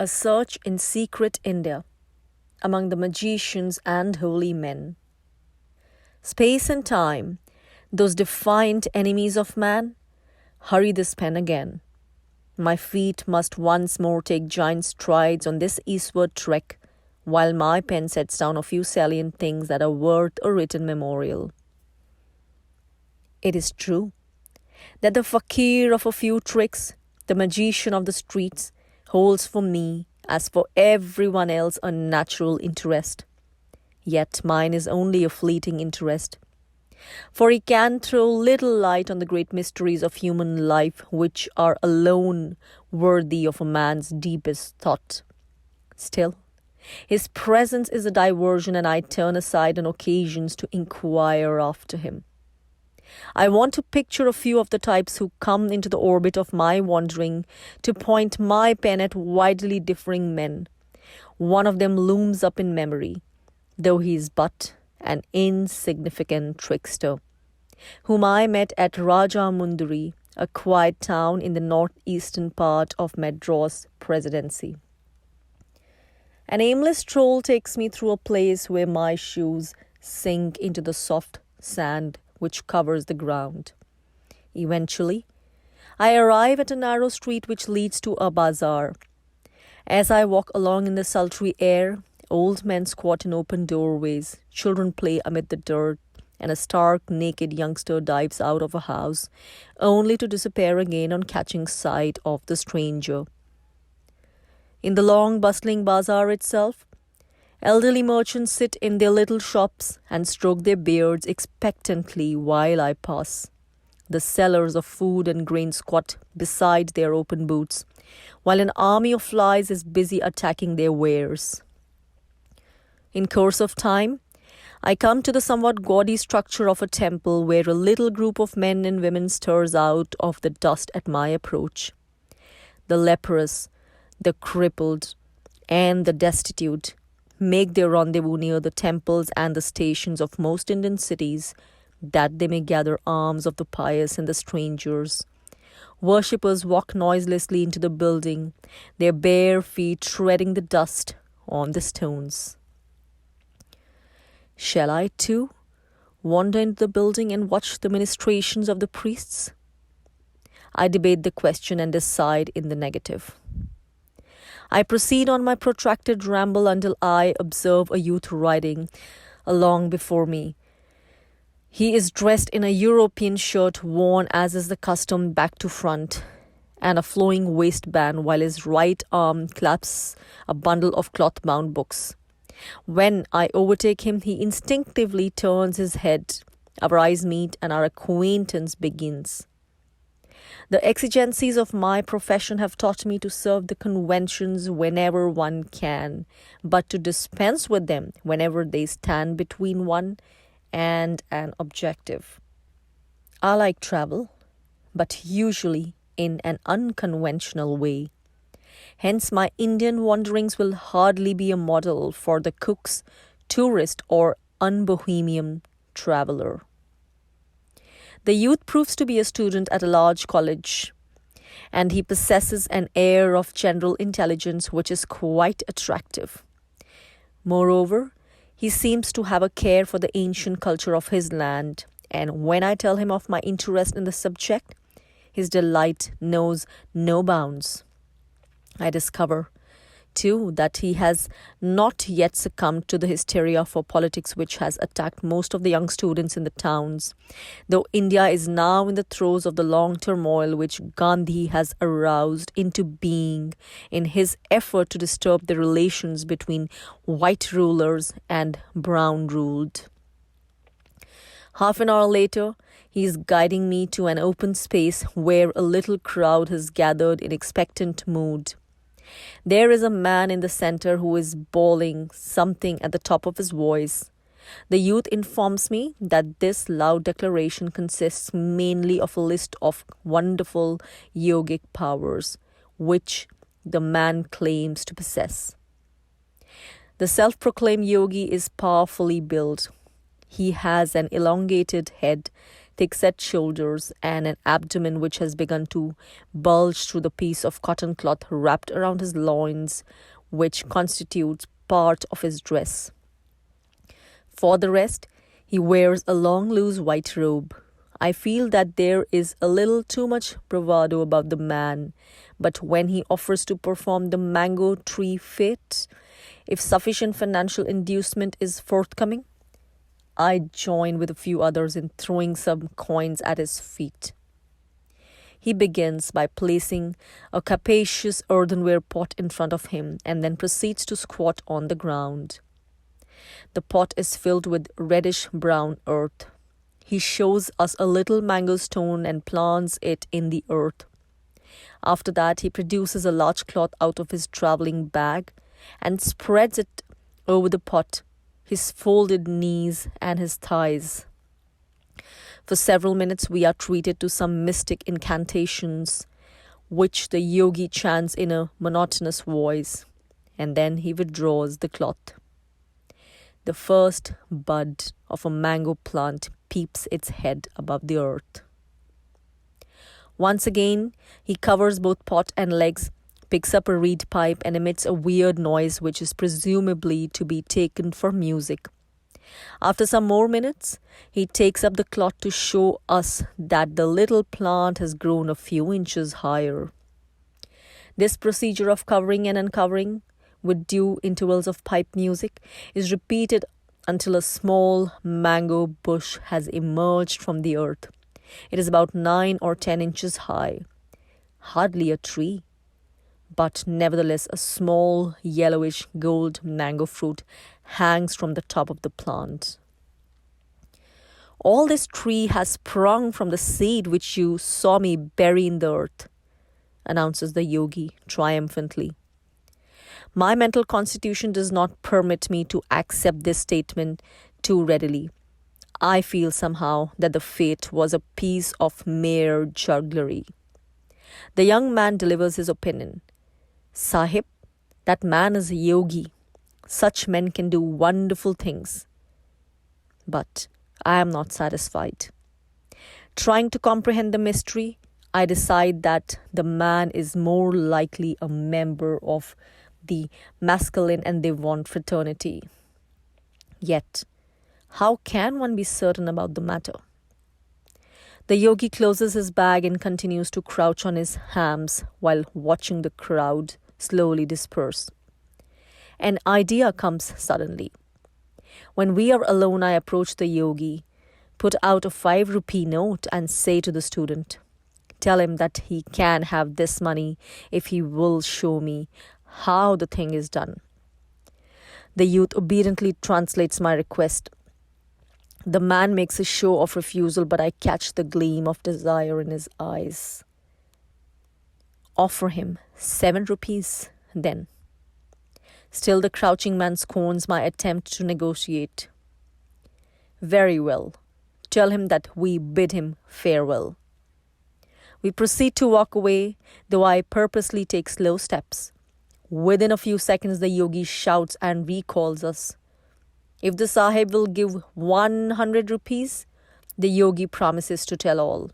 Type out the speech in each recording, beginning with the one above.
A search in secret India, among the magicians and holy men. Space and time, those defiant enemies of man, hurry this pen again. My feet must once more take giant strides on this eastward trek, while my pen sets down a few salient things that are worth a written memorial. It is true that the fakir of a few tricks, the magician of the streets, holds for me, as for everyone else, a natural interest. Yet mine is only a fleeting interest, for he can throw little light on the great mysteries of human life, which are alone worthy of a man's deepest thought. Still, his presence is a diversion, and I turn aside on occasions to inquire after him. I want to picture a few of the types who come into the orbit of my wandering, to point my pen at widely differing men. One of them looms up in memory, though he is but an insignificant trickster, whom I met at Rajamundry, a quiet town in the northeastern part of Madras Presidency. An aimless stroll takes me through a place where my shoes sink into the soft sand which covers the ground. Eventually, I arrive at a narrow street which leads to a bazaar. As I walk along in the sultry air, old men squat in open doorways, children play amid the dirt, and a stark, naked youngster dives out of a house, only to disappear again on catching sight of the stranger. In the long, bustling bazaar itself, elderly merchants sit in their little shops and stroke their beards expectantly while I pass. The sellers of food and grain squat beside their open booths, while an army of flies is busy attacking their wares. In course of time, I come to the somewhat gaudy structure of a temple where a little group of men and women stirs out of the dust at my approach. The leprous, the crippled, and the destitute make their rendezvous near the temples and the stations of most Indian cities, that they may gather alms of the pious and the strangers. Worshippers walk noiselessly into the building, their bare feet treading the dust on the stones. Shall I, too, wander into the building and watch the ministrations of the priests? I debate the question and decide in the negative. I proceed on my protracted ramble until I observe a youth riding along before me. He is dressed in a European shirt worn, as is the custom, back to front, and a flowing waistband, while his right arm clasps a bundle of cloth-bound books. When I overtake him, he instinctively turns his head. Our eyes meet, and our acquaintance begins. The exigencies of my profession have taught me to serve the conventions whenever one can, but to dispense with them whenever they stand between one and an objective. I like travel, but usually in an unconventional way. Hence, my Indian wanderings will hardly be a model for the cook's, tourist, or unbohemian traveler. The youth proves to be a student at a large college, and he possesses an air of general intelligence which is quite attractive. Moreover, he seems to have a care for the ancient culture of his land, and when I tell him of my interest in the subject, his delight knows no bounds. I discover, too, that he has not yet succumbed to the hysteria for politics which has attacked most of the young students in the towns, though India is now in the throes of the long turmoil which Gandhi has aroused into being in his effort to disturb the relations between white rulers and brown ruled. Half an hour later, he is guiding me to an open space where a little crowd has gathered in expectant mood. There is a man in the center who is bawling something at the top of his voice. The youth informs me that this loud declaration consists mainly of a list of wonderful yogic powers, which the man claims to possess. The self-proclaimed yogi is powerfully built. He has an elongated head, thick-set shoulders, and an abdomen which has begun to bulge through the piece of cotton cloth wrapped around his loins, which constitutes part of his dress. For the rest, he wears a long loose white robe. I feel that there is a little too much bravado about the man, but when he offers to perform the mango tree fete, if sufficient financial inducement is forthcoming, I join with a few others in throwing some coins at his feet. He begins by placing a capacious earthenware pot in front of him and then proceeds to squat on the ground. The pot is filled with reddish-brown earth. He shows us a little mango stone and plants it in the earth. After that, he produces a large cloth out of his traveling bag and spreads it over the pot, his folded knees and his thighs. For several minutes, we are treated to some mystic incantations, which the yogi chants in a monotonous voice, and then he withdraws the cloth. The first bud of a mango plant peeps its head above the earth. Once again, he covers both pot and legs, picks up a reed pipe, and emits a weird noise which is presumably to be taken for music. After some more minutes, he takes up the cloth to show us that the little plant has grown a few inches higher. This procedure of covering and uncovering, with due intervals of pipe music, is repeated until a small mango bush has emerged from the earth. It is about 9 or 10 inches high. Hardly a tree, but nevertheless a small yellowish gold mango fruit hangs from the top of the plant. All this tree has sprung from the seed which you saw me bury in the earth, announces the yogi triumphantly. My mental constitution does not permit me to accept this statement too readily. I feel somehow that the fate was a piece of mere jugglery. The young man delivers his opinion. Sahib, that man is a yogi. Such men can do wonderful things. But I am not satisfied. Trying to comprehend the mystery, I decide that the man is more likely a member of the masculine and devotee fraternity. Yet, how can one be certain about the matter? The yogi closes his bag and continues to crouch on his hams while watching the crowd slowly disperse. An idea comes suddenly. When we are alone, I approach the yogi, put out a 5-rupee note and say to the student, tell him that he can have this money if he will show me how the thing is done. The youth obediently translates my request. The man makes a show of refusal, but I catch the gleam of desire in his eyes. Offer him 7 rupees, then. Still the crouching man scorns my attempt to negotiate. Very well. Tell him that we bid him farewell. We proceed to walk away, though I purposely take slow steps. Within a few seconds, the yogi shouts and recalls us. If the Sahib will give 100 rupees, the yogi promises to tell all.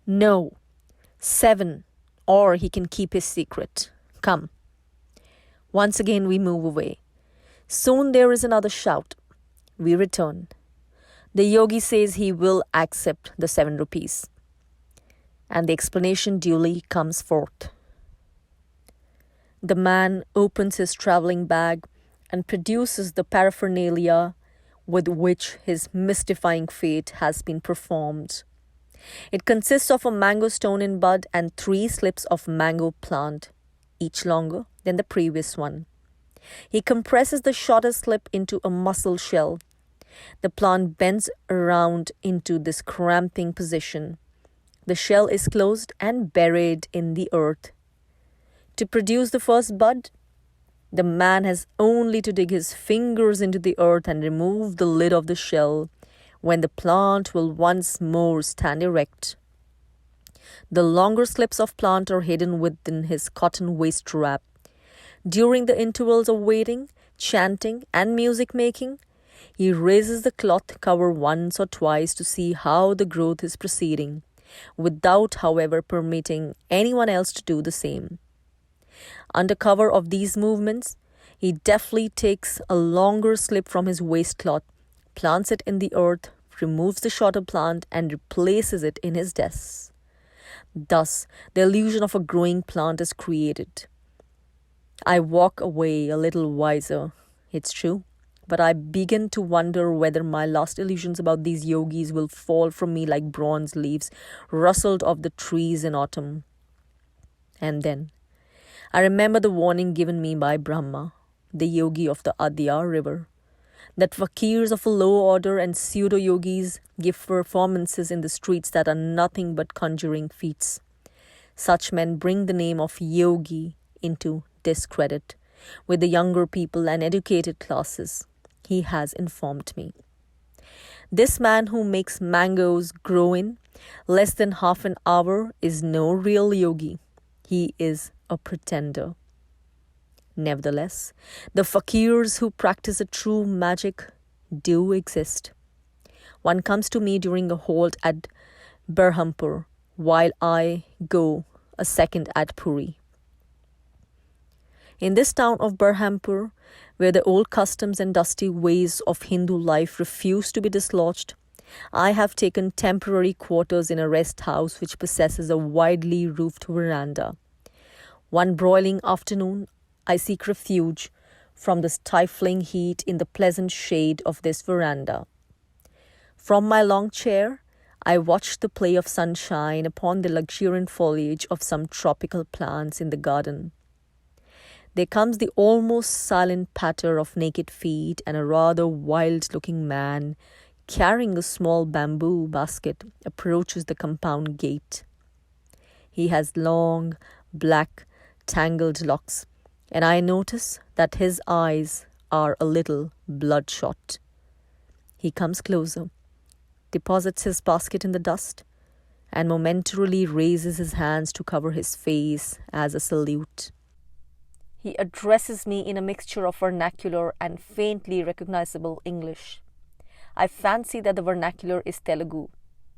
No, 7, or he can keep his secret. Come. Once again we move away. Soon there is another shout. We return. The yogi says he will accept the 7 rupees. And the explanation duly comes forth. The man opens his travelling bag and produces the paraphernalia with which his mystifying fate has been performed. It consists of a mango stone in bud and 3 slips of mango plant, each longer than the previous one. He compresses the shortest slip into a mussel shell. The plant bends around into this cramping position. The shell is closed and buried in the earth. To produce the first bud, the man has only to dig his fingers into the earth and remove the lid of the shell, when the plant will once more stand erect. The longer slips of plant are hidden within his cotton waist wrap. During the intervals of waiting, chanting, and music making, He raises the cloth cover once or twice to see how the growth is proceeding, without, however, permitting anyone else to do the same. Under cover of these movements, he deftly takes a longer slip from his waistcloth, plants it in the earth, removes the shorter plant, and replaces it in his desk. Thus, the illusion of a growing plant is created. I walk away a little wiser, it's true, but I begin to wonder whether my last illusions about these yogis will fall from me like bronze leaves rustled off the trees in autumn. And then, I remember the warning given me by Brahma, the yogi of the Adya river, that fakirs of a low order and pseudo-yogis give performances in the streets that are nothing but conjuring feats. Such men bring the name of yogi into discredit with the younger people and educated classes, he has informed me. This man who makes mangoes grow in less than half an hour is no real yogi. He is a pretender. Nevertheless, the fakirs who practice a true magic do exist. One comes to me during a halt at Berhampur, while I go a second at Puri. In this town of Berhampur, where the old customs and dusty ways of Hindu life refuse to be dislodged, I have taken temporary quarters in a rest house which possesses a widely roofed veranda. One broiling afternoon, I seek refuge from the stifling heat in the pleasant shade of this veranda. From my long chair, I watch the play of sunshine upon the luxuriant foliage of some tropical plants in the garden. There comes the almost silent patter of naked feet, and a rather wild-looking man carrying a small bamboo basket approaches the compound gate. He has long, black, tangled locks, and I notice that his eyes are a little bloodshot. He comes closer, deposits his basket in the dust, and momentarily raises his hands to cover his face as a salute. He addresses me in a mixture of vernacular and faintly recognizable English. I fancy that the vernacular is Telugu,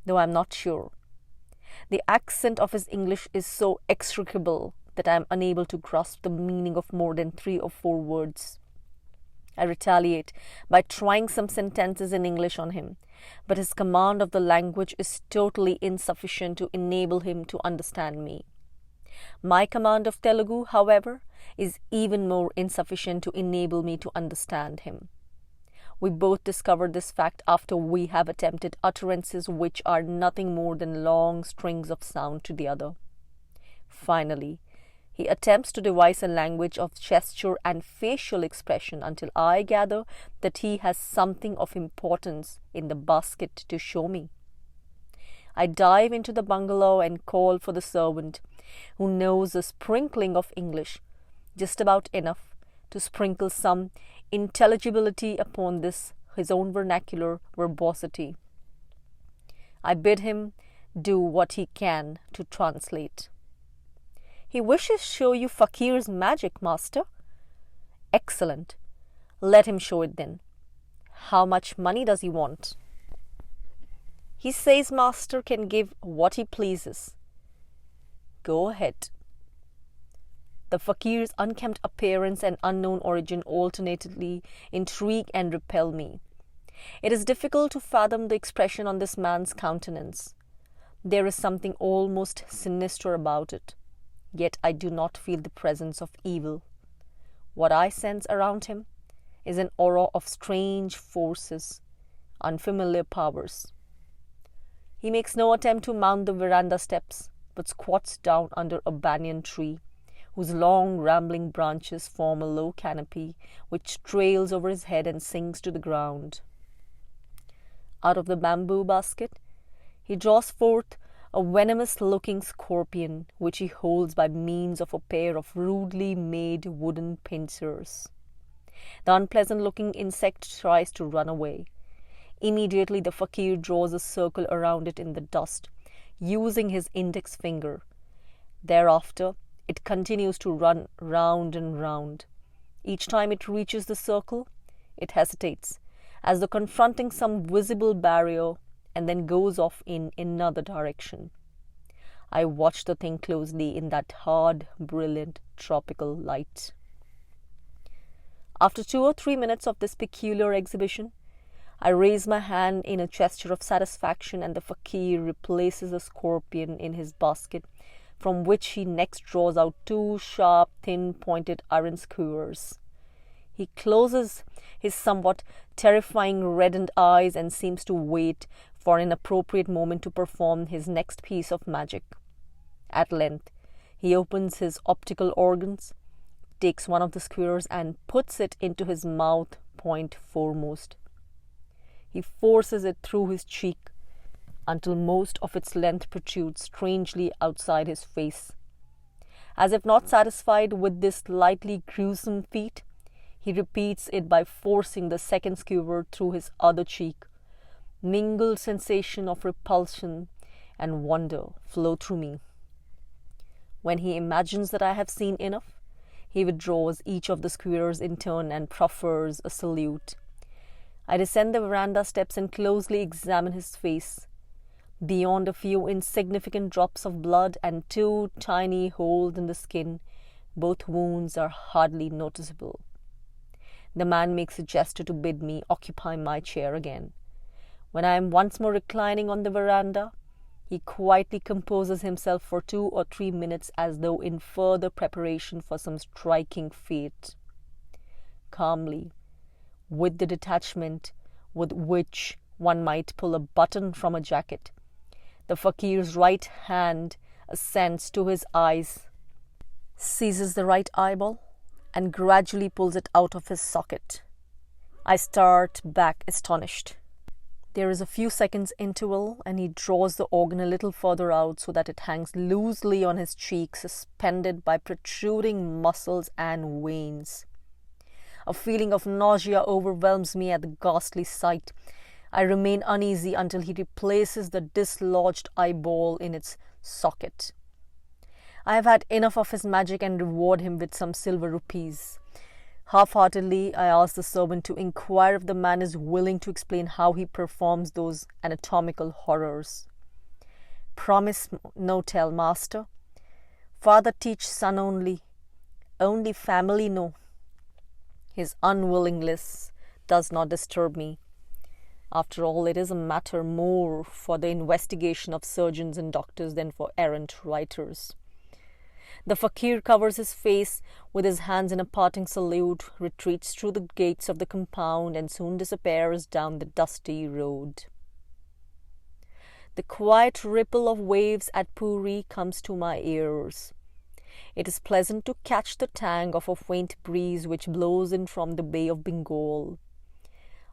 though I am not sure. The accent of his English is so execrable that I am unable to grasp the meaning of more than 3 or 4 words. I retaliate by trying some sentences in English on him, but his command of the language is totally insufficient to enable him to understand me. My command of Telugu, however, is even more insufficient to enable me to understand him. We both discovered this fact after we have attempted utterances which are nothing more than long strings of sound to the other. Finally, he attempts to devise a language of gesture and facial expression until I gather that he has something of importance in the basket to show me. I dive into the bungalow and call for the servant, who knows a sprinkling of English, just about enough to sprinkle some intelligibility upon this his own vernacular verbosity. I bid him do what he can to translate. He wishes to show you fakir's magic, master. Excellent. Let him show it then. How much money does he want? He says master can give what he pleases. Go ahead. The fakir's unkempt appearance and unknown origin alternately intrigue and repel me. It is difficult to fathom the expression on this man's countenance. There is something almost sinister about it, yet I do not feel the presence of evil. What I sense around him is an aura of strange forces, unfamiliar powers. He makes no attempt to mount the veranda steps, but squats down under a banyan tree, whose long rambling branches form a low canopy which trails over his head and sinks to the ground. Out of the bamboo basket, he draws forth a venomous-looking scorpion, which he holds by means of a pair of rudely made wooden pincers. The unpleasant-looking insect tries to run away. Immediately the fakir draws a circle around it in the dust, using his index finger. Thereafter, it continues to run round and round. Each time it reaches the circle, it hesitates, as though confronting some visible barrier, and then goes off in another direction. I watch the thing closely in that hard, brilliant, tropical light. After 2 or 3 minutes of this peculiar exhibition, I raise my hand in a gesture of satisfaction, and the fakir replaces the scorpion in his basket, from which he next draws out 2 sharp, thin-pointed iron skewers. He closes his somewhat terrifying reddened eyes and seems to wait for an appropriate moment to perform his next piece of magic. At length, he opens his optical organs, takes one of the skewers and puts it into his mouth point foremost. He forces it through his cheek until most of its length protrudes strangely outside his face. As if not satisfied with this slightly gruesome feat, he repeats it by forcing the second skewer through his other cheek. Mingled sensation of repulsion and wonder flow through me. When he imagines that I have seen enough, he withdraws each of the skewers in turn and proffers a salute. I descend the veranda steps and closely examine his face. Beyond a few insignificant drops of blood and 2 tiny holes in the skin, both wounds are hardly noticeable. The man makes a gesture to bid me occupy my chair again. When I am once more reclining on the veranda, he quietly composes himself for 2 or 3 minutes as though in further preparation for some striking feat. Calmly, with the detachment with which one might pull a button from a jacket, the fakir's right hand ascends to his eyes, seizes the right eyeball, and gradually pulls it out of his socket. I start back astonished. There is a few seconds interval, and he draws the organ a little further out so that it hangs loosely on his cheek, suspended by protruding muscles and veins. A feeling of nausea overwhelms me at the ghastly sight. I remain uneasy until he replaces the dislodged eyeball in its socket. I have had enough of his magic and reward him with some silver rupees. Half-heartedly, I ask the servant to inquire if the man is willing to explain how he performs those anatomical horrors. Promise no tell, master. Father teach son only. Only family know. His unwillingness does not disturb me. After all, it is a matter more for the investigation of surgeons and doctors than for errant writers. The fakir covers his face with his hands in a parting salute, retreats through the gates of the compound, and soon disappears down the dusty road. The quiet ripple of waves at Puri comes to my ears. It is pleasant to catch the tang of a faint breeze which blows in from the Bay of Bengal.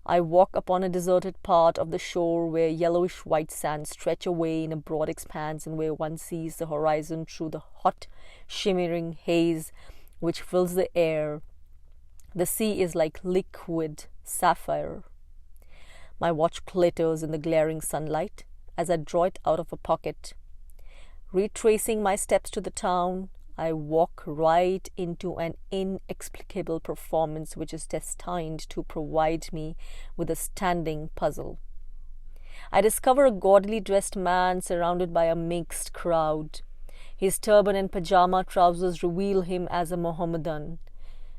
I walk upon a deserted part of the shore where yellowish-white sands stretch away in a broad expanse and where one sees the horizon through the hot, shimmering haze which fills the air. The sea is like liquid sapphire. My watch glitters in the glaring sunlight as I draw it out of a pocket. Retracing my steps to the town, I walk right into an inexplicable performance which is destined to provide me with a standing puzzle. I discover a gaudily dressed man surrounded by a mixed crowd. His turban and pajama trousers reveal him as a Mohammedan.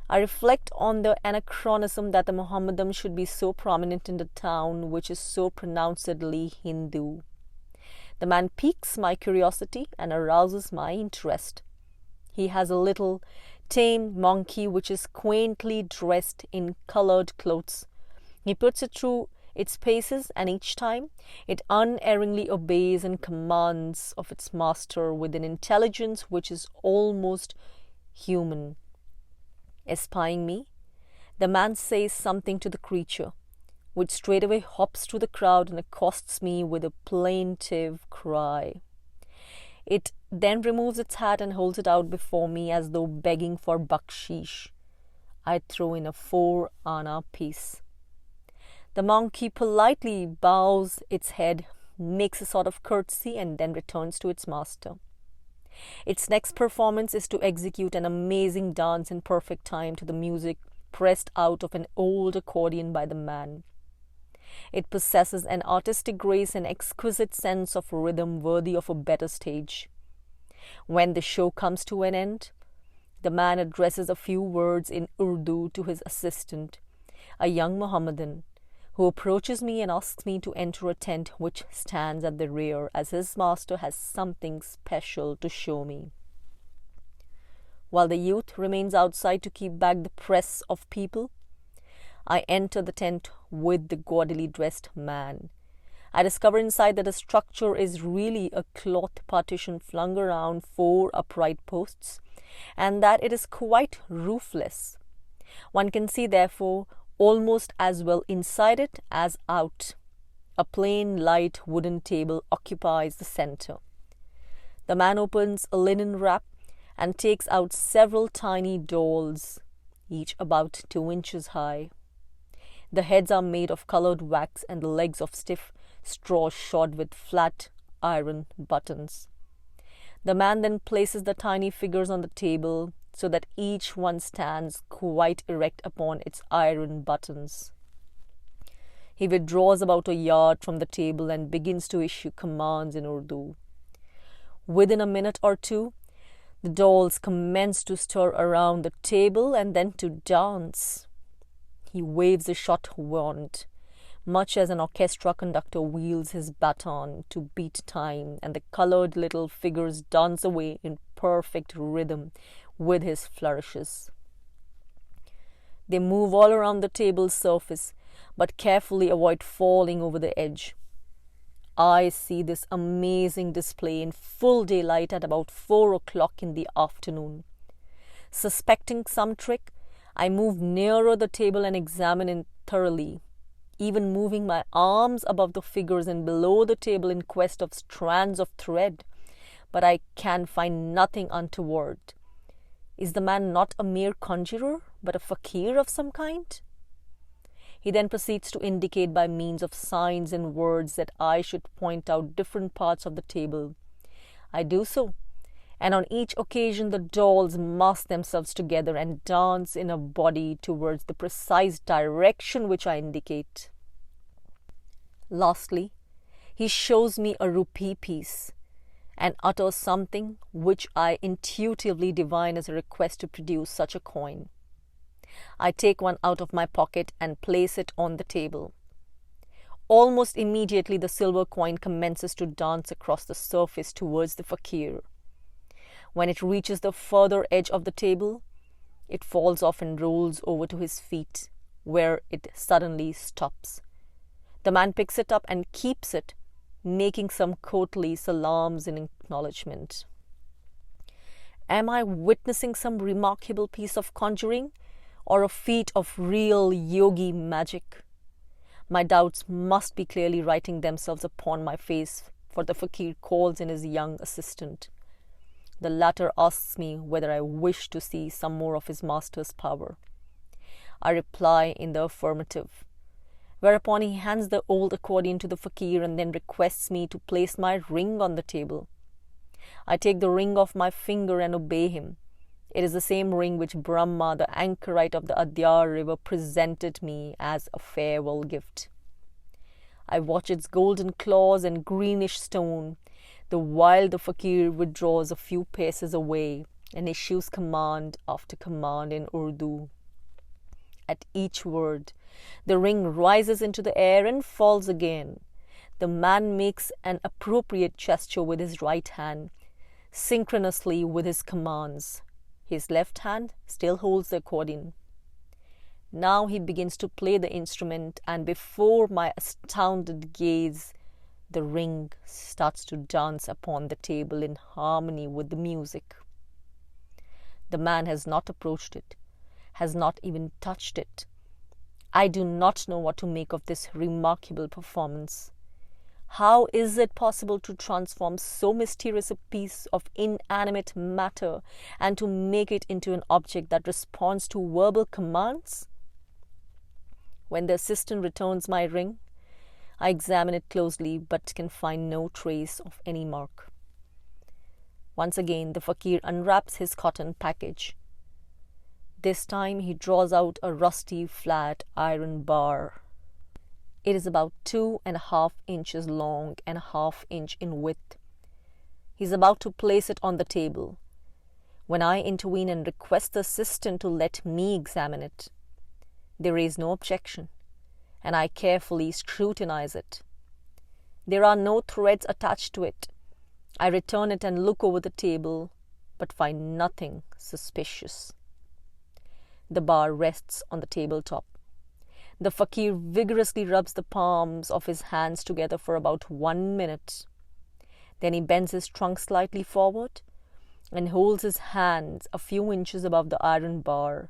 I reflect on the anachronism that the Mohammedan should be so prominent in the town which is so pronouncedly Hindu. The man piques my curiosity and arouses my interest. He has a little tame monkey which is quaintly dressed in colored clothes. He puts it through its paces, and each time it unerringly obeys and commands of its master with an intelligence which is almost human. Espying me, the man says something to the creature, which straightway hops through the crowd and accosts me with a plaintive cry. It then removes its hat and holds it out before me as though begging for bakshish. I throw in a 4-anna piece. The monkey politely bows its head, makes a sort of curtsy, and then returns to its master. Its next performance is to execute an amazing dance in perfect time to the music pressed out of an old accordion by the man. It possesses an artistic grace and exquisite sense of rhythm worthy of a better stage. When the show comes to an end, the man addresses a few words in Urdu to his assistant, a young Mohammedan, who approaches me and asks me to enter a tent which stands at the rear, as his master has something special to show me. While the youth remains outside to keep back the press of people, I enter the tent with the gaudily dressed man. I discover inside that the structure is really a cloth partition flung around 4 upright posts, and that it is quite roofless. One can see, therefore, almost as well inside it as out. A plain, light wooden table occupies the center. The man opens a linen wrap and takes out several tiny dolls, each about 2 inches high. The heads are made of colored wax and the legs of stiff straw shod with flat iron buttons. The man then places the tiny figures on the table so that each one stands quite erect upon its iron buttons. He withdraws about a yard from the table and begins to issue commands in Urdu. Within a minute or two, the dolls commence to stir around the table and then to dance. He waves a short wand, much as an orchestra conductor wields his baton to beat time, and the colored little figures dance away in perfect rhythm with his flourishes. They move all around the table's surface, but carefully avoid falling over the edge. I see this amazing display in full daylight at about 4 o'clock in the afternoon. Suspecting some trick, I move nearer the table and examine it thoroughly, even moving my arms above the figures and below the table in quest of strands of thread, but I can find nothing untoward. Is the man not a mere conjurer, but a fakir of some kind? He then proceeds to indicate by means of signs and words that I should point out different parts of the table. I do so, and on each occasion the dolls mass themselves together and dance in a body towards the precise direction which I indicate. Lastly, he shows me a rupee piece and utters something which I intuitively divine as a request to produce such a coin. I take one out of my pocket and place it on the table. Almost immediately the silver coin commences to dance across the surface towards the fakir. When it reaches the further edge of the table, it falls off and rolls over to his feet, where it suddenly stops. The man picks it up and keeps it, making some courtly salams in acknowledgement. Am I witnessing some remarkable piece of conjuring, or a feat of real yogi magic? My doubts must be clearly writing themselves upon my face, for the fakir calls in his young assistant. The latter asks me whether I wish to see some more of his master's power. I reply in the affirmative, whereupon he hands the old accordion to the fakir and then requests me to place my ring on the table. I take the ring off my finger and obey him. It is the same ring which Brahma, the anchorite of the Adyar river, presented me as a farewell gift. I watch its golden claws and greenish stone, the while the fakir withdraws a few paces away and issues command after command in Urdu. At each word, the ring rises into the air and falls again. The man makes an appropriate gesture with his right hand, synchronously with his commands. His left hand still holds the accordion. Now he begins to play the instrument, and before my astounded gaze, the ring starts to dance upon the table in harmony with the music. The man has not approached it, has not even touched it. I do not know what to make of this remarkable performance. How is it possible to transform so mysterious a piece of inanimate matter and to make it into an object that responds to verbal commands? When the assistant returns my ring, I examine it closely but can find no trace of any mark. Once again, the fakir unwraps his cotton package. This time he draws out a rusty flat iron bar. It is about 2.5 inches long and a half inch in width. He's about to place it on the table, when I intervene and request the assistant to let me examine it. They raise no objection, and I carefully scrutinize it. There are no threads attached to it. I return it and look over the table, but find nothing suspicious. The bar rests on the tabletop. The fakir vigorously rubs the palms of his hands together for about 1 minute. Then he bends his trunk slightly forward and holds his hands a few inches above the iron bar.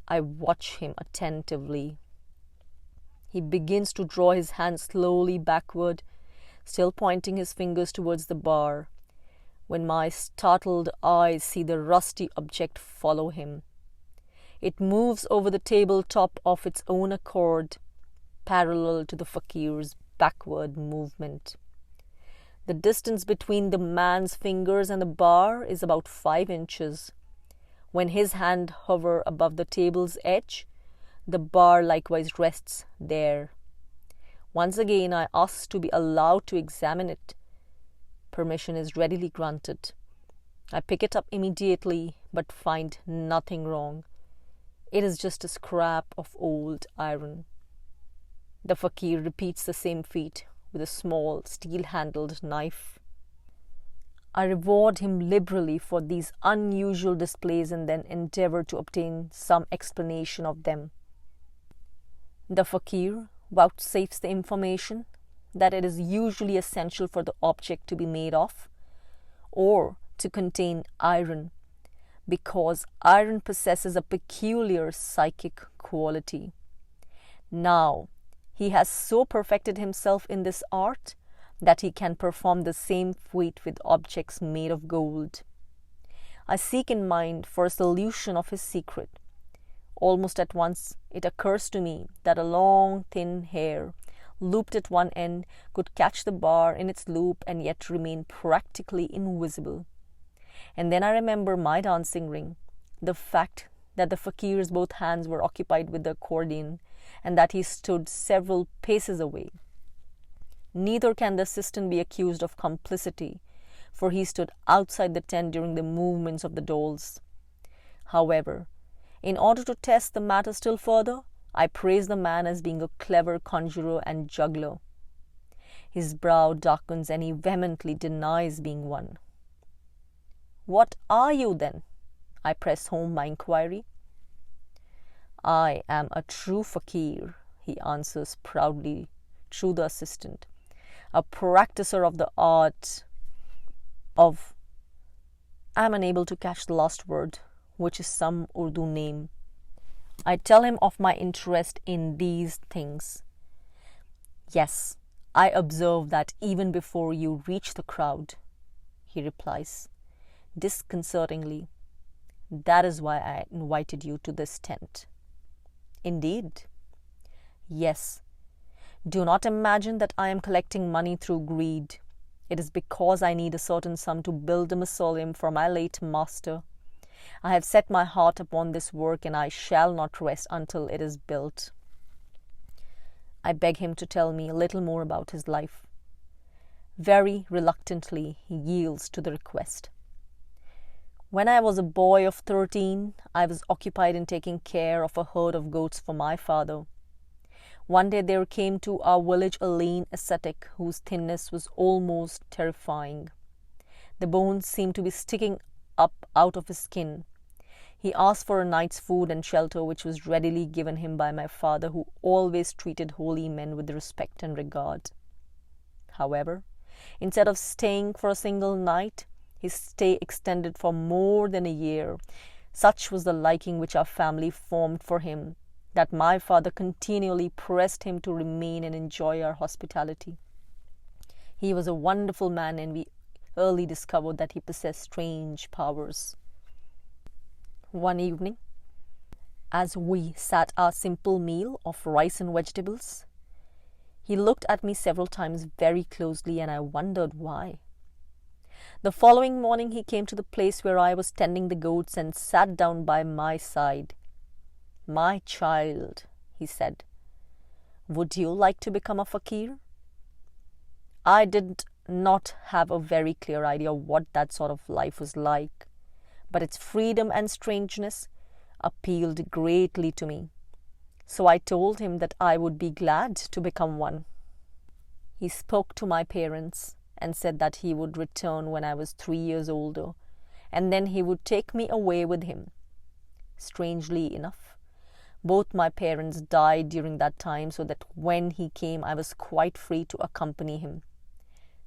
I watch him attentively. He begins to draw his hands slowly backward, still pointing his fingers towards the bar, when my startled eyes see the rusty object follow him. It moves over the tabletop of its own accord, parallel to the fakir's backward movement. The distance between the man's fingers and the bar is about 5 inches. When his hand hovers above the table's edge, the bar likewise rests there. Once again, I ask to be allowed to examine it. Permission is readily granted. I pick it up immediately, but find nothing wrong. It is just a scrap of old iron. The fakir repeats the same feat with a small steel-handled knife. I reward him liberally for these unusual displays and then endeavor to obtain some explanation of them. The fakir vouchsafes the information that it is usually essential for the object to be made of or to contain iron, because iron possesses a peculiar psychic quality. Now, he has so perfected himself in this art that he can perform the same feat with objects made of gold. I seek in mind for a solution of his secret. Almost at once it occurs to me that a long, thin hair, looped at one end, could catch the bar in its loop and yet remain practically invisible. And then I remember my dancing ring, the fact that the fakir's both hands were occupied with the accordion, and that he stood several paces away. Neither can the assistant be accused of complicity, for he stood outside the tent during the movements of the dolls. However, in order to test the matter still further, I praise the man as being a clever conjurer and juggler. His brow darkens and he vehemently denies being one. "What are you, then?" I press home my inquiry. "I am a true fakir," he answers proudly through the assistant, "a practicer of the art of—" I am unable to catch the last word, which is some Urdu name. I tell him of my interest in these things. "Yes, I observe that even before you reach the crowd," he replies, disconcertingly. "That is why I invited you to this tent." "Indeed?" "Yes. Do not imagine that I am collecting money through greed. It is because I need a certain sum to build a mausoleum for my late master. I have set my heart upon this work, and I shall not rest until it is built." I beg him to tell me a little more about his life. Very reluctantly, he yields to the request. "When I was a boy of 13, I was occupied in taking care of a herd of goats for my father. One day there came to our village a lean ascetic whose thinness was almost terrifying. The bones seemed to be sticking up out of his skin. He asked for a night's food and shelter, which was readily given him by my father, who always treated holy men with respect and regard. However, instead of staying for a single night, his stay extended for more than a year. Such was the liking which our family formed for him, that my father continually pressed him to remain and enjoy our hospitality. He was a wonderful man, and we early discovered that he possessed strange powers. One evening, as we sat our simple meal of rice and vegetables, he looked at me several times very closely, and I wondered why. The following morning he came to the place where I was tending the goats and sat down by my side. "My child," he said, Would you like to become a fakir? I did not have a very clear idea what that sort of life was like, but its freedom and strangeness appealed greatly to me. So I told him that I would be glad to become one. He spoke to my parents and said that he would return when I was 3 years older, and then he would take me away with him. Strangely enough, both my parents died during that time, so that when he came, I was quite free to accompany him.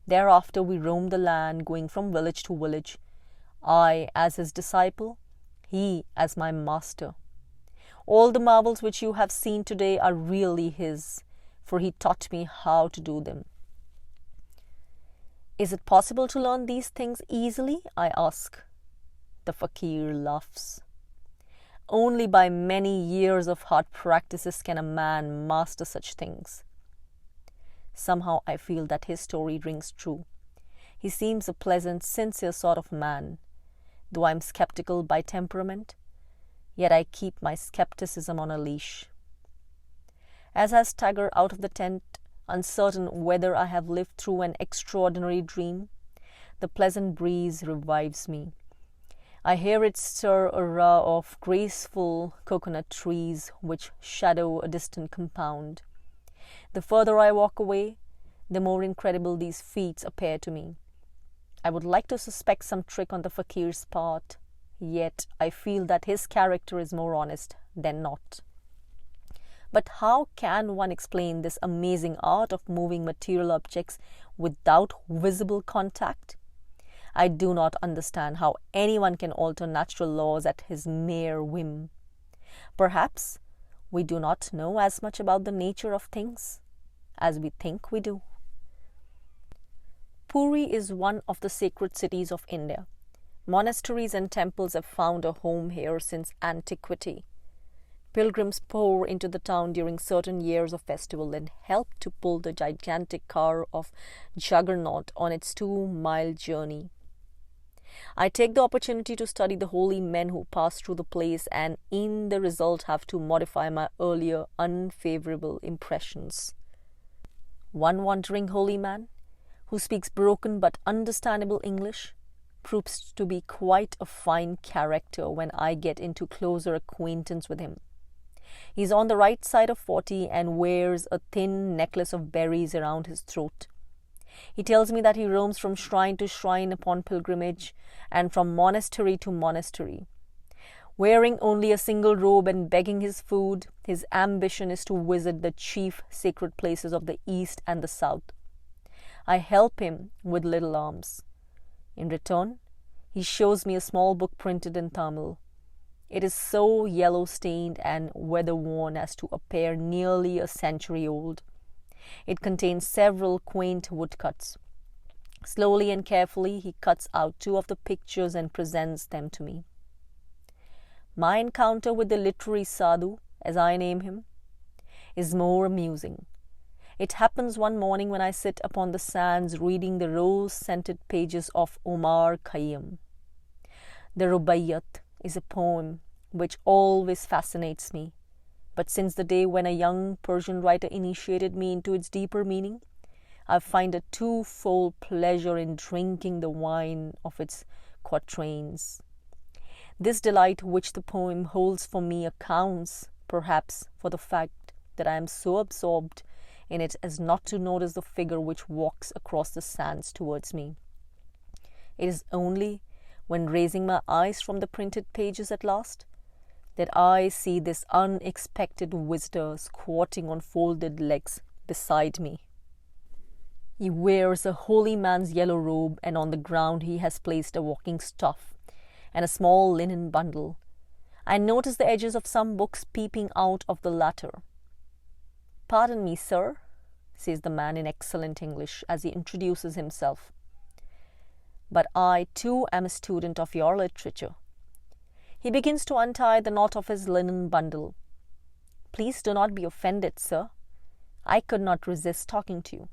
Thereafter, we roamed the land, going from village to village, I as his disciple, he as my master. All the marvels which you have seen today are really his, for he taught me how to do them. Is it possible to learn these things easily? I ask. The fakir laughs. Only by many years of hard practices can a man master such things. Somehow I feel that his story rings true. He seems a pleasant, sincere sort of man. Though I am skeptical by temperament, yet I keep my skepticism on a leash. As I stagger out of the tent, uncertain whether I have lived through an extraordinary dream, the pleasant breeze revives me. I hear it stir a row of graceful coconut trees which shadow a distant compound. The further I walk away, the more incredible these feats appear to me. I would like to suspect some trick on the fakir's part, yet I feel that his character is more honest than not. But how can one explain this amazing art of moving material objects without visible contact? I do not understand how anyone can alter natural laws at his mere whim. Perhaps we do not know as much about the nature of things as we think we do. Puri is one of the sacred cities of India. Monasteries and temples have found a home here since antiquity. Pilgrims pour into the town during certain years of festival and help to pull the gigantic car of Juggernaut on its 2-mile journey. I take the opportunity to study the holy men who pass through the place, and in the result have to modify my earlier unfavorable impressions. One wandering holy man, who speaks broken but understandable English, proves to be quite a fine character when I get into closer acquaintance with him. He is on the right side of 40 and wears a thin necklace of berries around his throat. He tells me that he roams from shrine to shrine upon pilgrimage and from monastery to monastery. Wearing only a single robe and begging his food, his ambition is to visit the chief sacred places of the East and the South. I help him with little alms. In return, he shows me a small book printed in Tamil. It is so yellow-stained and weather-worn as to appear nearly a century old. It contains several quaint woodcuts. Slowly and carefully, he cuts out 2 of the pictures and presents them to me. My encounter with the literary sadhu, as I name him, is more amusing. It happens one morning when I sit upon the sands reading the rose-scented pages of Omar Khayyam. The Rubaiyat is a poem which always fascinates me, but since the day when a young Persian writer initiated me into its deeper meaning, I find a 2-fold pleasure in drinking the wine of its quatrains. This delight which the poem holds for me accounts, perhaps, for the fact that I am so absorbed in it as not to notice the figure which walks across the sands towards me. It is only when raising my eyes from the printed pages at last that I see this unexpected visitor squatting on folded legs beside me. He wears a holy man's yellow robe, and on the ground he has placed a walking staff and a small linen bundle. I notice the edges of some books peeping out of the latter. "Pardon me, sir," says the man in excellent English as he introduces himself, "but I too am a student of your literature." He begins to untie the knot of his linen bundle. "Please do not be offended, sir. I could not resist talking to you."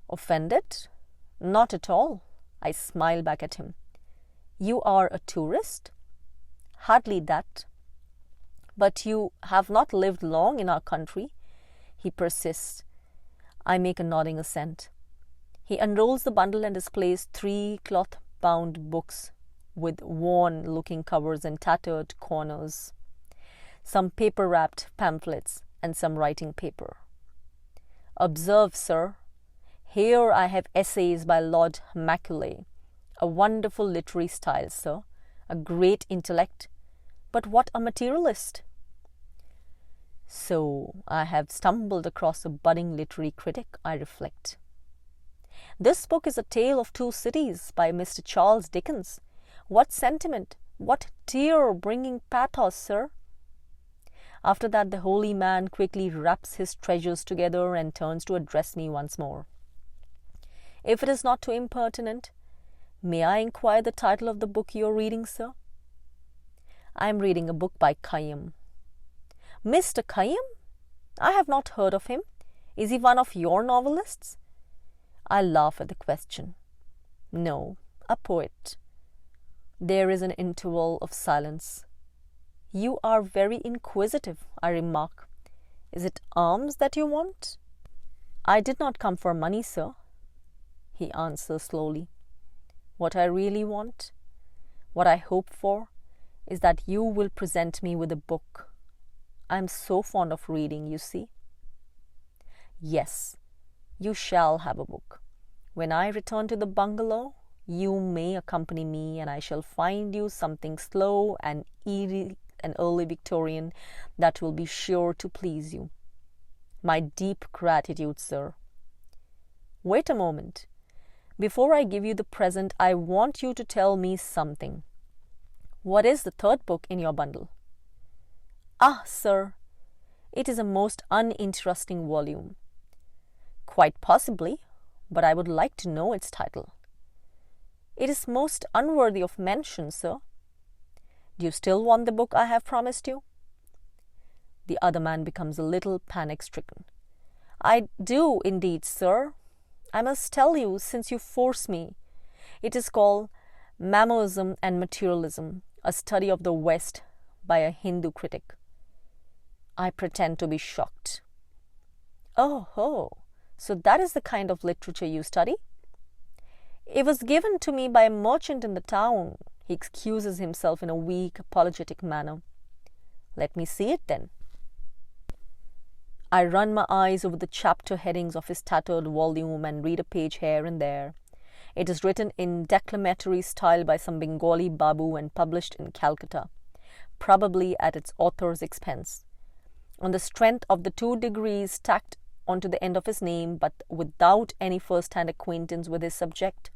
"Offended? Not at all," I smile back at him. "You are a tourist?" "Hardly that. But you have not lived long in our country. He persists. I make a nodding assent. He unrolls the bundle and displays 3 cloth-bound books with worn-looking covers and tattered corners, some paper-wrapped pamphlets, and some writing paper. Observe, sir, here I have essays by Lord Macaulay, a wonderful literary style, sir, a great intellect, but what a materialist! So I have stumbled across a budding literary critic, I reflect. This book is A Tale of Two Cities by Mr. Charles Dickens. What sentiment, what tear-bringing pathos, sir! After that, the holy man quickly wraps his treasures together and turns to address me once more. If it is not too impertinent, may I inquire the title of the book you are reading, sir? I am reading a book by Khayyam. Mr. Khayyam? I have not heard of him. Is he one of your novelists? I laugh at the question. No, a poet. There is an interval of silence. You are very inquisitive, I remark. Is it alms that you want? I did not come for money, sir, he answers slowly. What I really want, what I hope for, is that you will present me with a book. I am so fond of reading, you see. Yes, you shall have a book. When I return to the bungalow, you may accompany me and I shall find you something slow and eerie and early Victorian that will be sure to please you. My deep gratitude, sir. Wait a moment. Before I give you the present, I want you to tell me something. What is the third book in your bundle? Ah, sir, it is a most uninteresting volume. Quite possibly, but I would like to know its title. It is most unworthy of mention, sir. Do you still want the book I have promised you? The other man becomes a little panic-stricken. I do indeed, sir. I must tell you, since you force me. It is called Mamoism and Materialism, a study of the West by a Hindu critic. I pretend to be shocked. Oh, so that is the kind of literature you study? It was given to me by a merchant in the town. He excuses himself in a weak, apologetic manner. Let me see it then. I run my eyes over the chapter headings of his tattered volume and read a page here and there. It is written in declamatory style by some Bengali babu and published in Calcutta, probably at its author's expense. On the strength of the 2 degrees tacked onto the end of his name, but without any first-hand acquaintance with his subject,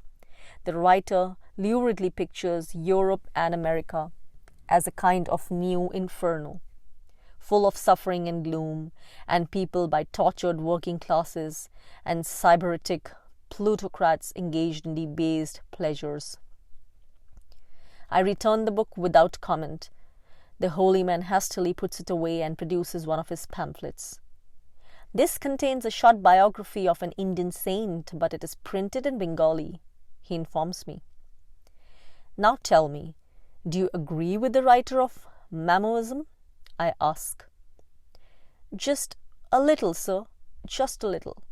the writer luridly pictures Europe and America as a kind of new inferno, full of suffering and gloom, and peopled by tortured working classes and sybaritic plutocrats engaged in debased pleasures. I return the book without comment. The holy man hastily puts it away and produces one of his pamphlets. This contains a short biography of an Indian saint, but it is printed in Bengali, he informs me. Now tell me, do you agree with the writer of Mamoism? I ask. Just a little, sir, just a little.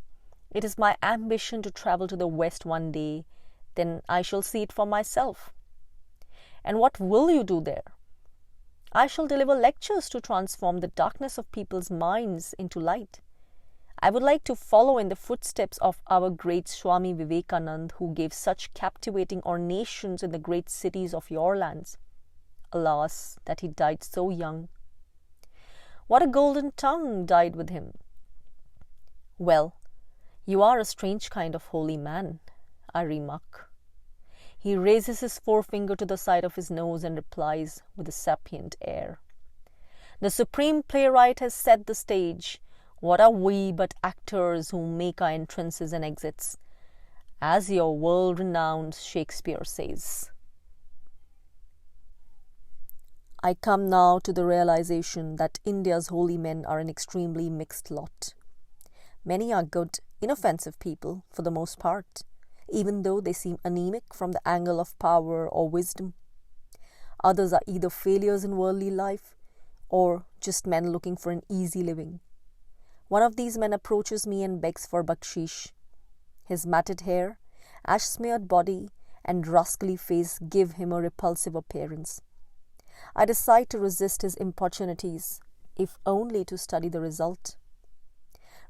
It is my ambition to travel to the West one day, then I shall see it for myself. And what will you do there? I shall deliver lectures to transform the darkness of people's minds into light. I would like to follow in the footsteps of our great Swami Vivekanand, who gave such captivating ornations in the great cities of your lands. Alas, that he died so young. What a golden tongue died with him. Well, you are a strange kind of holy man, I remark. He raises his forefinger to the side of his nose and replies with a sapient air. The supreme playwright has set the stage. What are we but actors who make our entrances and exits? As your world-renowned Shakespeare says. I come now to the realization that India's holy men are an extremely mixed lot. Many are good, inoffensive people, for the most part, even though they seem anemic from the angle of power or wisdom. Others are either failures in worldly life or just men looking for an easy living. One of these men approaches me and begs for bakshish. His matted hair, ash-smeared body, and rascally face give him a repulsive appearance. I decide to resist his importunities, if only to study the result.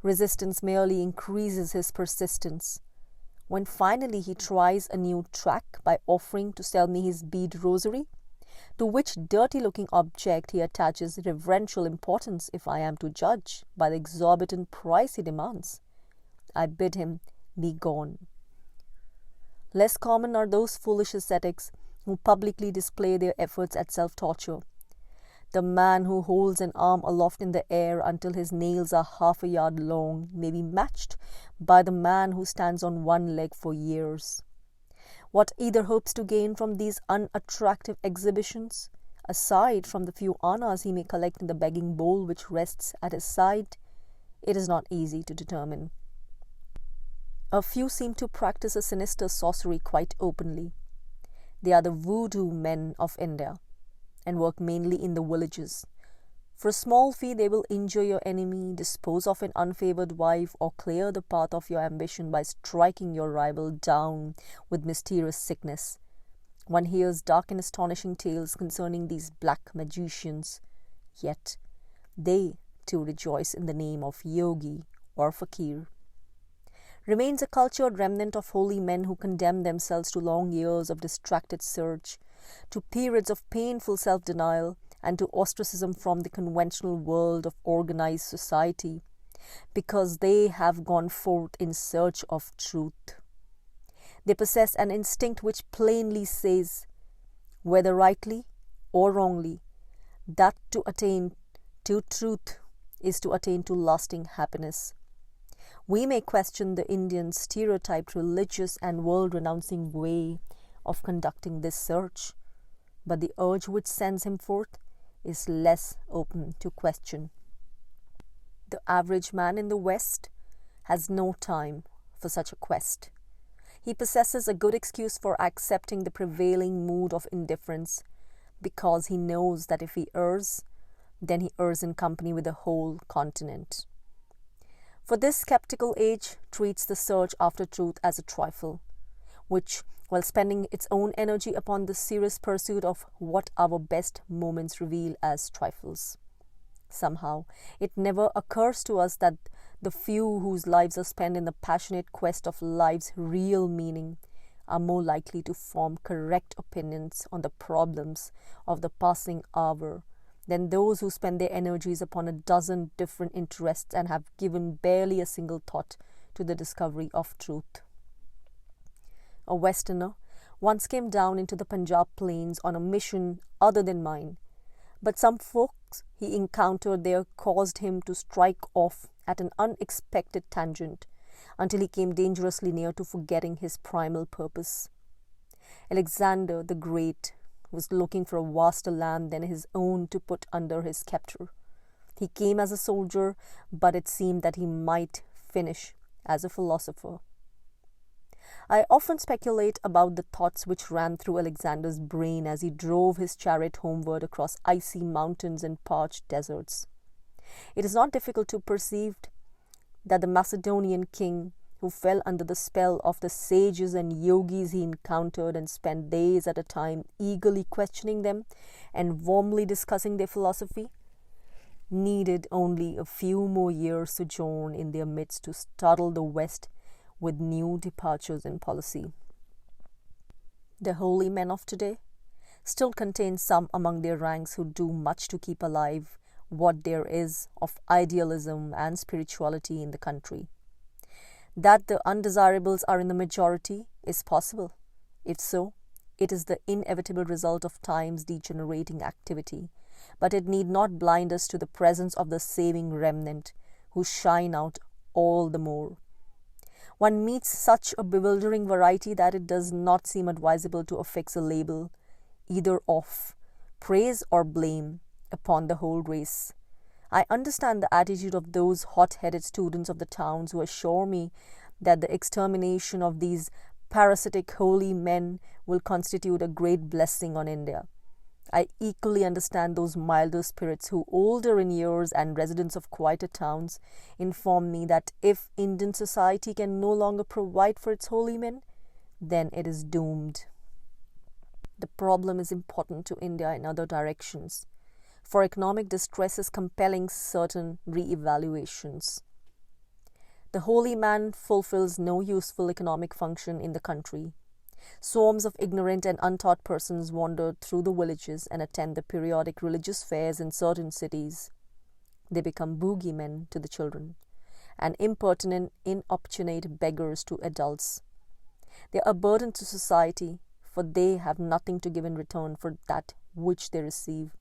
Resistance merely increases his persistence. When finally he tries a new track by offering to sell me his bead rosary, to which dirty-looking object he attaches reverential importance if I am to judge by the exorbitant price he demands, I bid him be gone. Less common are those foolish ascetics who publicly display their efforts at self-torture. The man who holds an arm aloft in the air until his nails are half a yard long may be matched by the man who stands on one leg for years. What either hopes to gain from these unattractive exhibitions, aside from the few annas he may collect in the begging bowl which rests at his side, it is not easy to determine. A few seem to practice a sinister sorcery quite openly. They are the voodoo men of India, and work mainly in the villages. For a small fee they will injure your enemy, dispose of an unfavored wife, or clear the path of your ambition by striking your rival down with mysterious sickness. One hears dark and astonishing tales concerning these black magicians, yet they too rejoice in the name of yogi or fakir. Remains a cultured remnant of holy men who condemn themselves to long years of distracted search, to periods of painful self-denial, and to ostracism from the conventional world of organized society, because they have gone forth in search of truth. They possess an instinct which plainly says, whether rightly or wrongly, that to attain to truth is to attain to lasting happiness. We may question the Indian stereotyped religious and world-renouncing way of conducting this search, but the urge which sends him forth is less open to question. The average man in the West has no time for such a quest. He possesses a good excuse for accepting the prevailing mood of indifference, because he knows that if he errs, then he errs in company with the whole continent. For this skeptical age treats the search after truth as a trifle, which, while spending its own energy upon the serious pursuit of what our best moments reveal as trifles. Somehow, it never occurs to us that the few whose lives are spent in the passionate quest of life's real meaning are more likely to form correct opinions on the problems of the passing hour than those who spend their energies upon a dozen different interests and have given barely a single thought to the discovery of truth. A Westerner once came down into the Punjab plains on a mission other than mine, but some folks he encountered there caused him to strike off at an unexpected tangent until he came dangerously near to forgetting his primal purpose. Alexander the Great was looking for a vaster land than his own to put under his sceptre. He came as a soldier, but it seemed that he might finish as a philosopher. I often speculate about the thoughts which ran through Alexander's brain as he drove his chariot homeward across icy mountains and parched deserts. It is not difficult to perceive that the Macedonian king, who fell under the spell of the sages and yogis he encountered and spent days at a time eagerly questioning them and warmly discussing their philosophy, needed only a few more years' sojourn in their midst to startle the West with new departures in policy. The holy men of today still contain some among their ranks who do much to keep alive what there is of idealism and spirituality in the country. That the undesirables are in the majority is possible. If so, it is the inevitable result of time's degenerating activity, but it need not blind us to the presence of the saving remnant, who shine out all the more. One meets such a bewildering variety that it does not seem advisable to affix a label, either of praise or blame, upon the whole race. I understand the attitude of those hot-headed students of the towns who assure me that the extermination of these parasitic holy men will constitute a great blessing on India. I equally understand those milder spirits who, older in years and residents of quieter towns, inform me that if Indian society can no longer provide for its holy men, then it is doomed. The problem is important to India in other directions, for economic distress is compelling certain re-evaluations. The holy man fulfills no useful economic function in the country. Swarms of ignorant and untaught persons wander through the villages and attend the periodic religious fairs in certain cities. They become boogeymen to the children, and impertinent, inopportune beggars to adults. They are a burden to society, for they have nothing to give in return for that which they receive.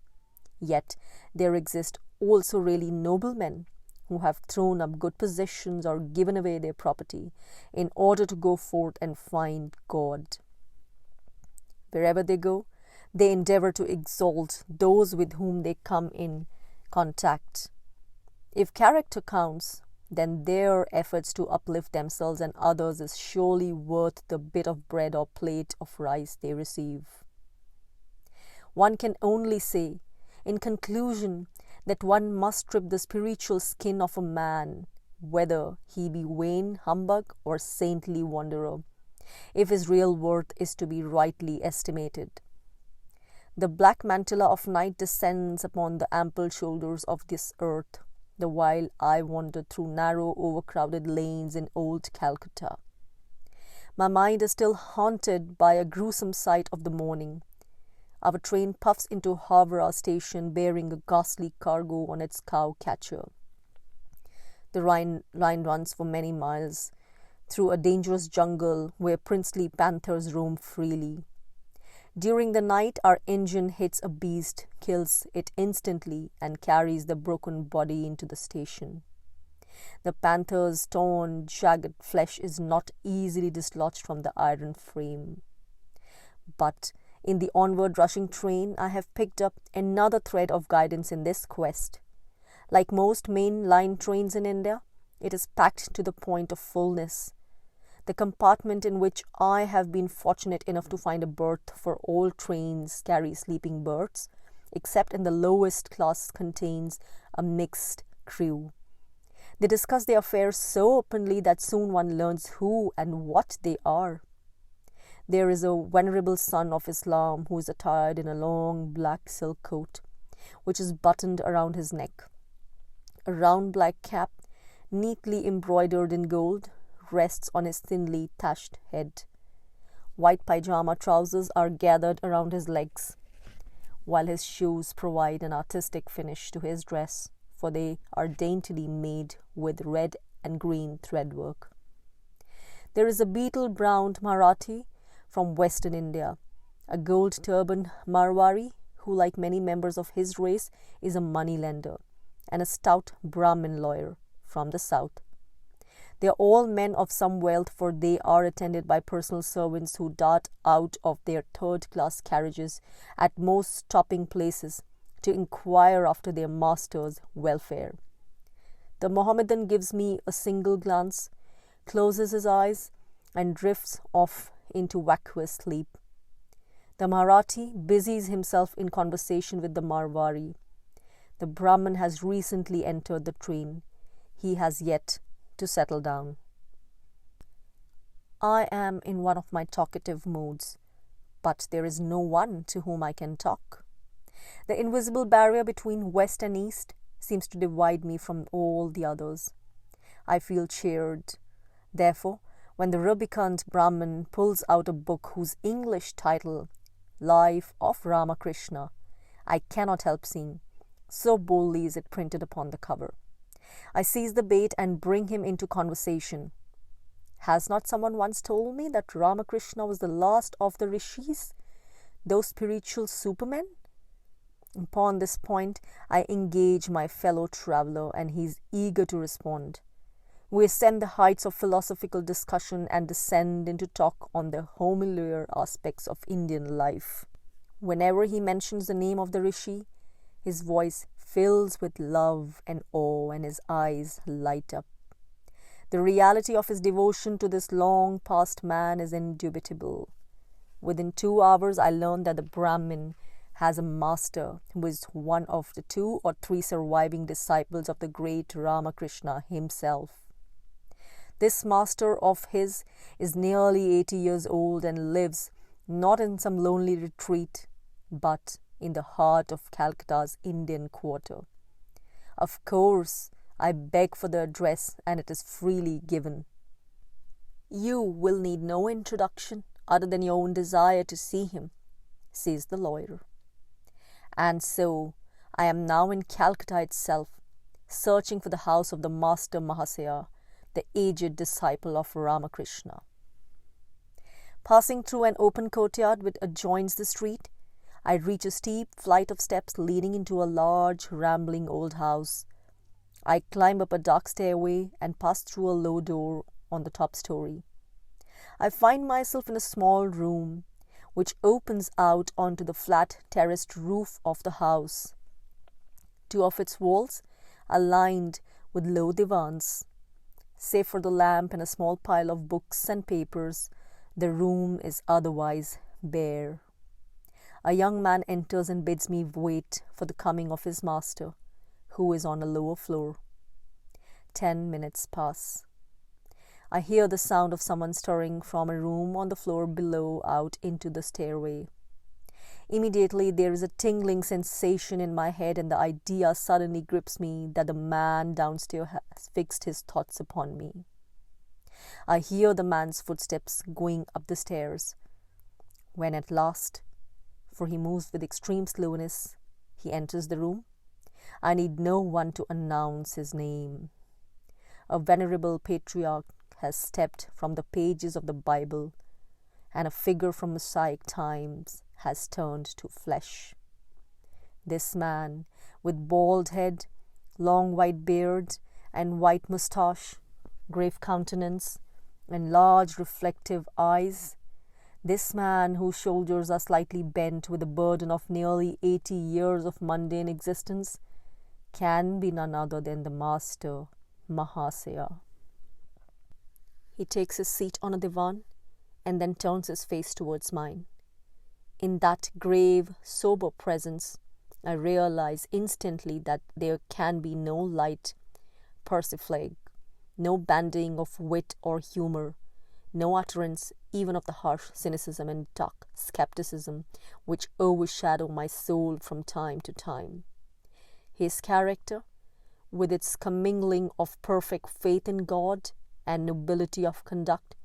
Yet there exist also really noble men who have thrown up good possessions or given away their property in order to go forth and find God. Wherever they go, they endeavor to exalt those with whom they come in contact. If character counts, then their efforts to uplift themselves and others is surely worth the bit of bread or plate of rice they receive. One can only say, in conclusion, that one must strip the spiritual skin of a man, whether he be vain humbug or saintly wanderer, if his real worth is to be rightly estimated. The black mantilla of night descends upon the ample shoulders of this earth, the while I wander through narrow, overcrowded lanes in old Calcutta. My mind is still haunted by a gruesome sight of the morning. Our train puffs into Howrah station bearing a ghastly cargo on its cow catcher. The line runs for many miles through a dangerous jungle where princely panthers roam freely. During the night, our engine hits a beast, kills it instantly, and carries the broken body into the station. The panther's torn, jagged flesh is not easily dislodged from the iron frame. But in the onward rushing train, I have picked up another thread of guidance in this quest. Like most main line trains in India, it is packed to the point of fullness. The compartment in which I have been fortunate enough to find a berth, for all trains carry sleeping berths, except in the lowest class, contains a mixed crew. They discuss their affairs so openly that soon one learns who and what they are. There is a venerable son of Islam who is attired in a long black silk coat, which is buttoned around his neck. A round black cap, neatly embroidered in gold, rests on his thinly thatched head. White pajama trousers are gathered around his legs, while his shoes provide an artistic finish to his dress, for they are daintily made with red and green threadwork. There is a beetle-browned Marathi from Western India, a gold-turbaned Marwari who, like many members of his race, is a moneylender, and a stout Brahmin lawyer from the south. They are all men of some wealth, for they are attended by personal servants who dart out of their third-class carriages at most stopping places to inquire after their master's welfare. The Mohammedan gives me a single glance, closes his eyes, and drifts off into vacuous sleep. The Marathi busies himself in conversation with the Marwari. The Brahmin has recently entered the train. He has yet to settle down. I am in one of my talkative moods, but there is no one to whom I can talk. The invisible barrier between West and East seems to divide me from all the others. I feel cheered. Therefore, when the rubicund Brahmin pulls out a book whose English title, Life of Ramakrishna, I cannot help seeing, so boldly is it printed upon the cover. I seize the bait and bring him into conversation. Has not someone once told me that Ramakrishna was the last of the rishis, those spiritual supermen? Upon this point, I engage my fellow traveller, and he is eager to respond. We ascend the heights of philosophical discussion and descend into talk on the homilier aspects of Indian life. Whenever he mentions the name of the rishi, his voice fills with love and awe, and his eyes light up. The reality of his devotion to this long-past man is indubitable. Within 2 hours, I learned that the Brahmin has a master who is one of the 2 or 3 surviving disciples of the great Ramakrishna himself. This master of his is nearly 80 years old and lives not in some lonely retreat, but in the heart of Calcutta's Indian quarter. Of course, I beg for the address and it is freely given. You will need no introduction other than your own desire to see him, says the lawyer. And so, I am now in Calcutta itself, searching for the house of the Master Mahasaya, the aged disciple of Ramakrishna. Passing through an open courtyard which adjoins the street, I reach a steep flight of steps leading into a large, rambling old house. I climb up a dark stairway and pass through a low door on the top story. I find myself in a small room which opens out onto the flat terraced roof of the house. 2 of its walls are lined with low divans. Save for the lamp and a small pile of books and papers, the room is otherwise bare. A young man enters and bids me wait for the coming of his master, who is on a lower floor. 10 minutes pass. I hear the sound of someone stirring from a room on the floor below out into the stairway. Immediately there is a tingling sensation in my head and the idea suddenly grips me that the man downstairs has fixed his thoughts upon me. I hear the man's footsteps going up the stairs. When at last, for he moves with extreme slowness, he enters the room, I need no one to announce his name. A venerable patriarch has stepped from the pages of the Bible, and a figure from Mosaic times has turned to flesh. This man, with bald head, long white beard, and white moustache, grave countenance, and large reflective eyes, this man whose shoulders are slightly bent with the burden of nearly 80 years of mundane existence, can be none other than the Master Mahasaya. He takes his seat on a divan and then turns his face towards mine. In that grave, sober presence, I realize instantly that there can be no light persiflage, no bandying of wit or humor, no utterance even of the harsh cynicism and dark skepticism which overshadow my soul from time to time. His character, with its commingling of perfect faith in God and nobility of conduct,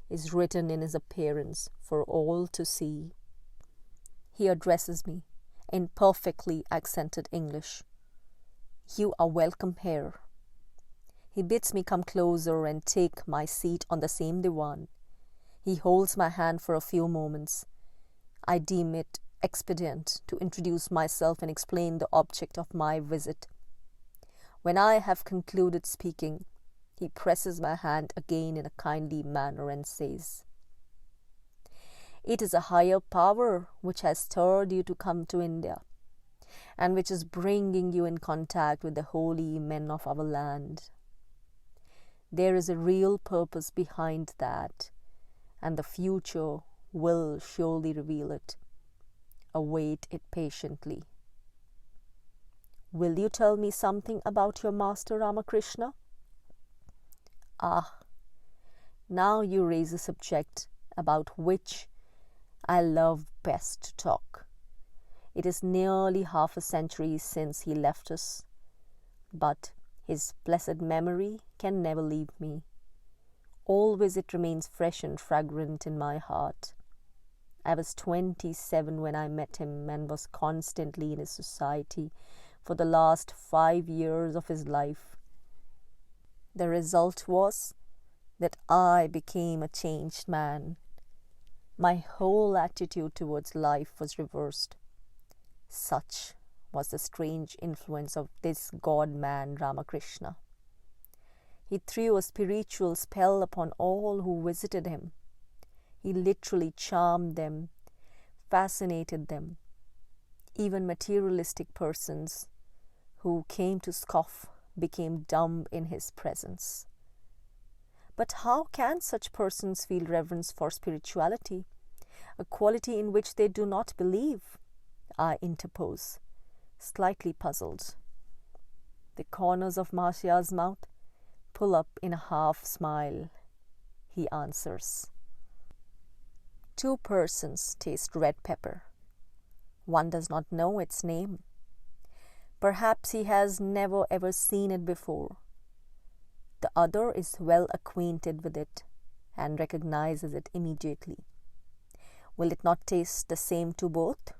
is written in his appearance for all to see. He addresses me in perfectly accented English. You are welcome here. He bids me come closer and take my seat on the same divan. He holds my hand for a few moments. I deem it expedient to introduce myself and explain the object of my visit. When I have concluded speaking, he presses my hand again in a kindly manner and says, "It is a higher power which has stirred you to come to India, and which is bringing you in contact with the holy men of our land. There is a real purpose behind that, and the future will surely reveal it. Await it patiently. Will you tell me something about your Master Ramakrishna?" Ah, now you raise a subject about which I love best to talk. It is nearly half a century since he left us, but his blessed memory can never leave me. Always it remains fresh and fragrant in my heart. I was 27 when I met him and was constantly in his society for the last 5 years of his life. The result was that I became a changed man. My whole attitude towards life was reversed. Such was the strange influence of this God-man Ramakrishna. He threw a spiritual spell upon all who visited him. He literally charmed them, fascinated them. Even materialistic persons who came to scoff became dumb in his presence. But how can such persons feel reverence for spirituality, a quality in which they do not believe, I interpose, slightly puzzled. The corners of Maharshya's mouth pull up in a half smile. He answers. 2 persons taste red pepper. One does not know its name. Perhaps he has never ever seen it before. The other is well acquainted with it and recognizes it immediately. Will it not taste the same to both?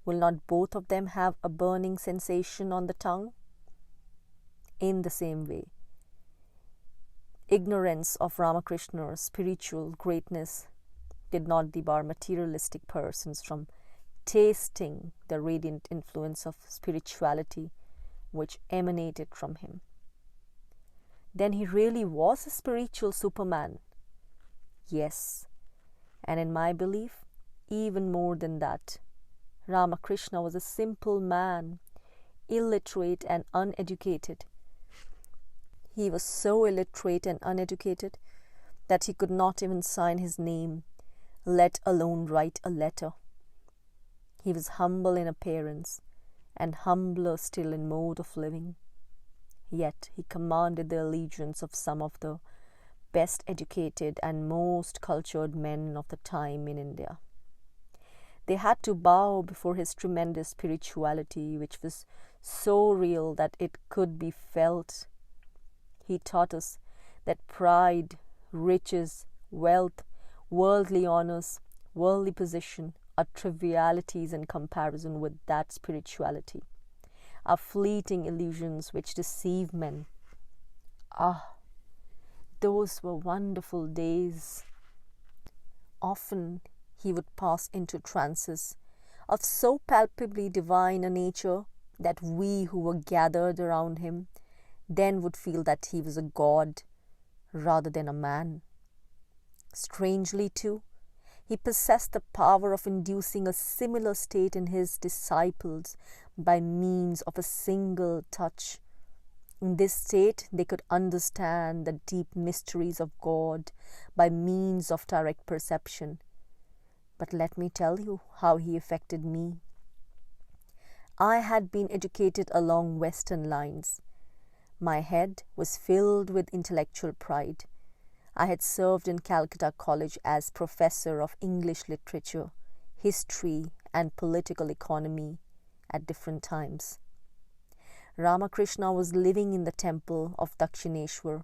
Will not both of them have a burning sensation on the tongue? In the same way, ignorance of Ramakrishna's spiritual greatness did not debar materialistic persons from tasting the radiant influence of spirituality which emanated from him. Then he really was a spiritual Superman. Yes, and in my belief, even more than that, Ramakrishna was a simple man, illiterate and uneducated. He was so illiterate and uneducated that he could not even sign his name, let alone write a letter. He was humble in appearance and humbler still in mode of living. Yet he commanded the allegiance of some of the best educated and most cultured men of the time in India. They had to bow before his tremendous spirituality, which was so real that it could be felt. He taught us that pride, riches, wealth, worldly honors, worldly position are trivialities in comparison with that spirituality, are fleeting illusions which deceive men. Ah, those were wonderful days. Often he would pass into trances of so palpably divine a nature that we who were gathered around him then would feel that he was a god rather than a man. Strangely too, he possessed the power of inducing a similar state in his disciples by means of a single touch. In this state, they could understand the deep mysteries of God by means of direct perception. But let me tell you how he affected me. I had been educated along Western lines. My head was filled with intellectual pride. I had served in Calcutta College as professor of English literature, history, and political economy at different times. Ramakrishna was living in the temple of Dakshineshwar,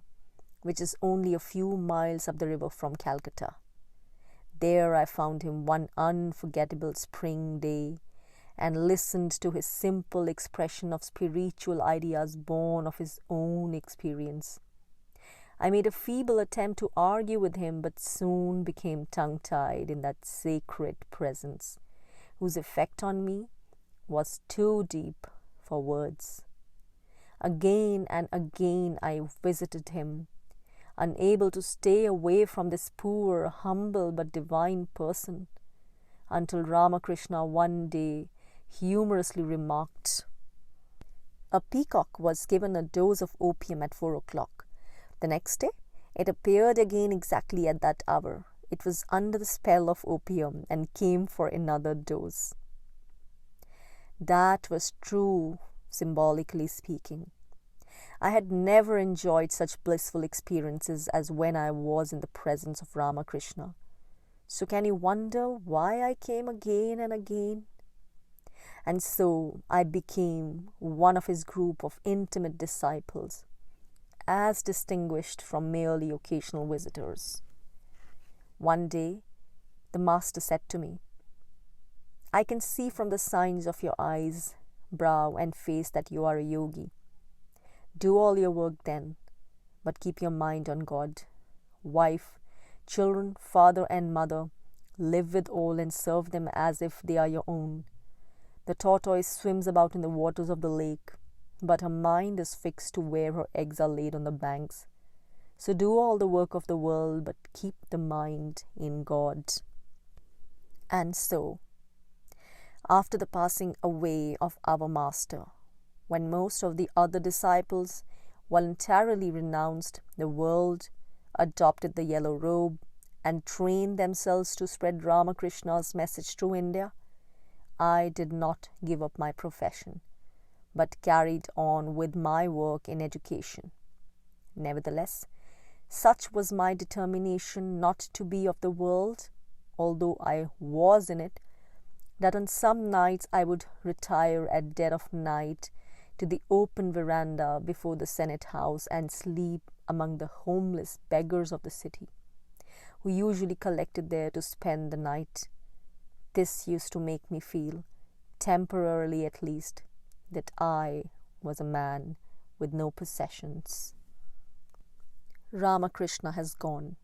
which is only a few miles up the river from Calcutta. There I found him one unforgettable spring day and listened to his simple expression of spiritual ideas born of his own experience. I made a feeble attempt to argue with him, but soon became tongue-tied in that sacred presence, whose effect on me was too deep for words. Again and again I visited him, unable to stay away from this poor, humble but divine person, until Ramakrishna one day humorously remarked, "A peacock was given a dose of opium at 4 o'clock. The next day, it appeared again exactly at that hour. It was under the spell of opium and came for another dose." That was true, symbolically speaking. I had never enjoyed such blissful experiences as when I was in the presence of Ramakrishna. So can you wonder why I came again and again? And so I became one of his group of intimate disciples, as distinguished from merely occasional visitors. One day, the master said to me, "I can see from the signs of your eyes, brow, and face that you are a yogi. Do all your work then, but keep your mind on God. Wife, children, father, and mother, live with all and serve them as if they are your own. The tortoise swims about in the waters of the lake, but her mind is fixed to where her eggs are laid on the banks. So do all the work of the world, but keep the mind in God." And so, after the passing away of our master, when most of the other disciples voluntarily renounced the world, adopted the yellow robe, and trained themselves to spread Ramakrishna's message through India, I did not give up my profession, but carried on with my work in education. Nevertheless, such was my determination not to be of the world, although I was in it, that on some nights I would retire at dead of night to the open veranda before the Senate House and sleep among the homeless beggars of the city, who usually collected there to spend the night. This used to make me feel, temporarily at least, that I was a man with no possessions. Ramakrishna has gone,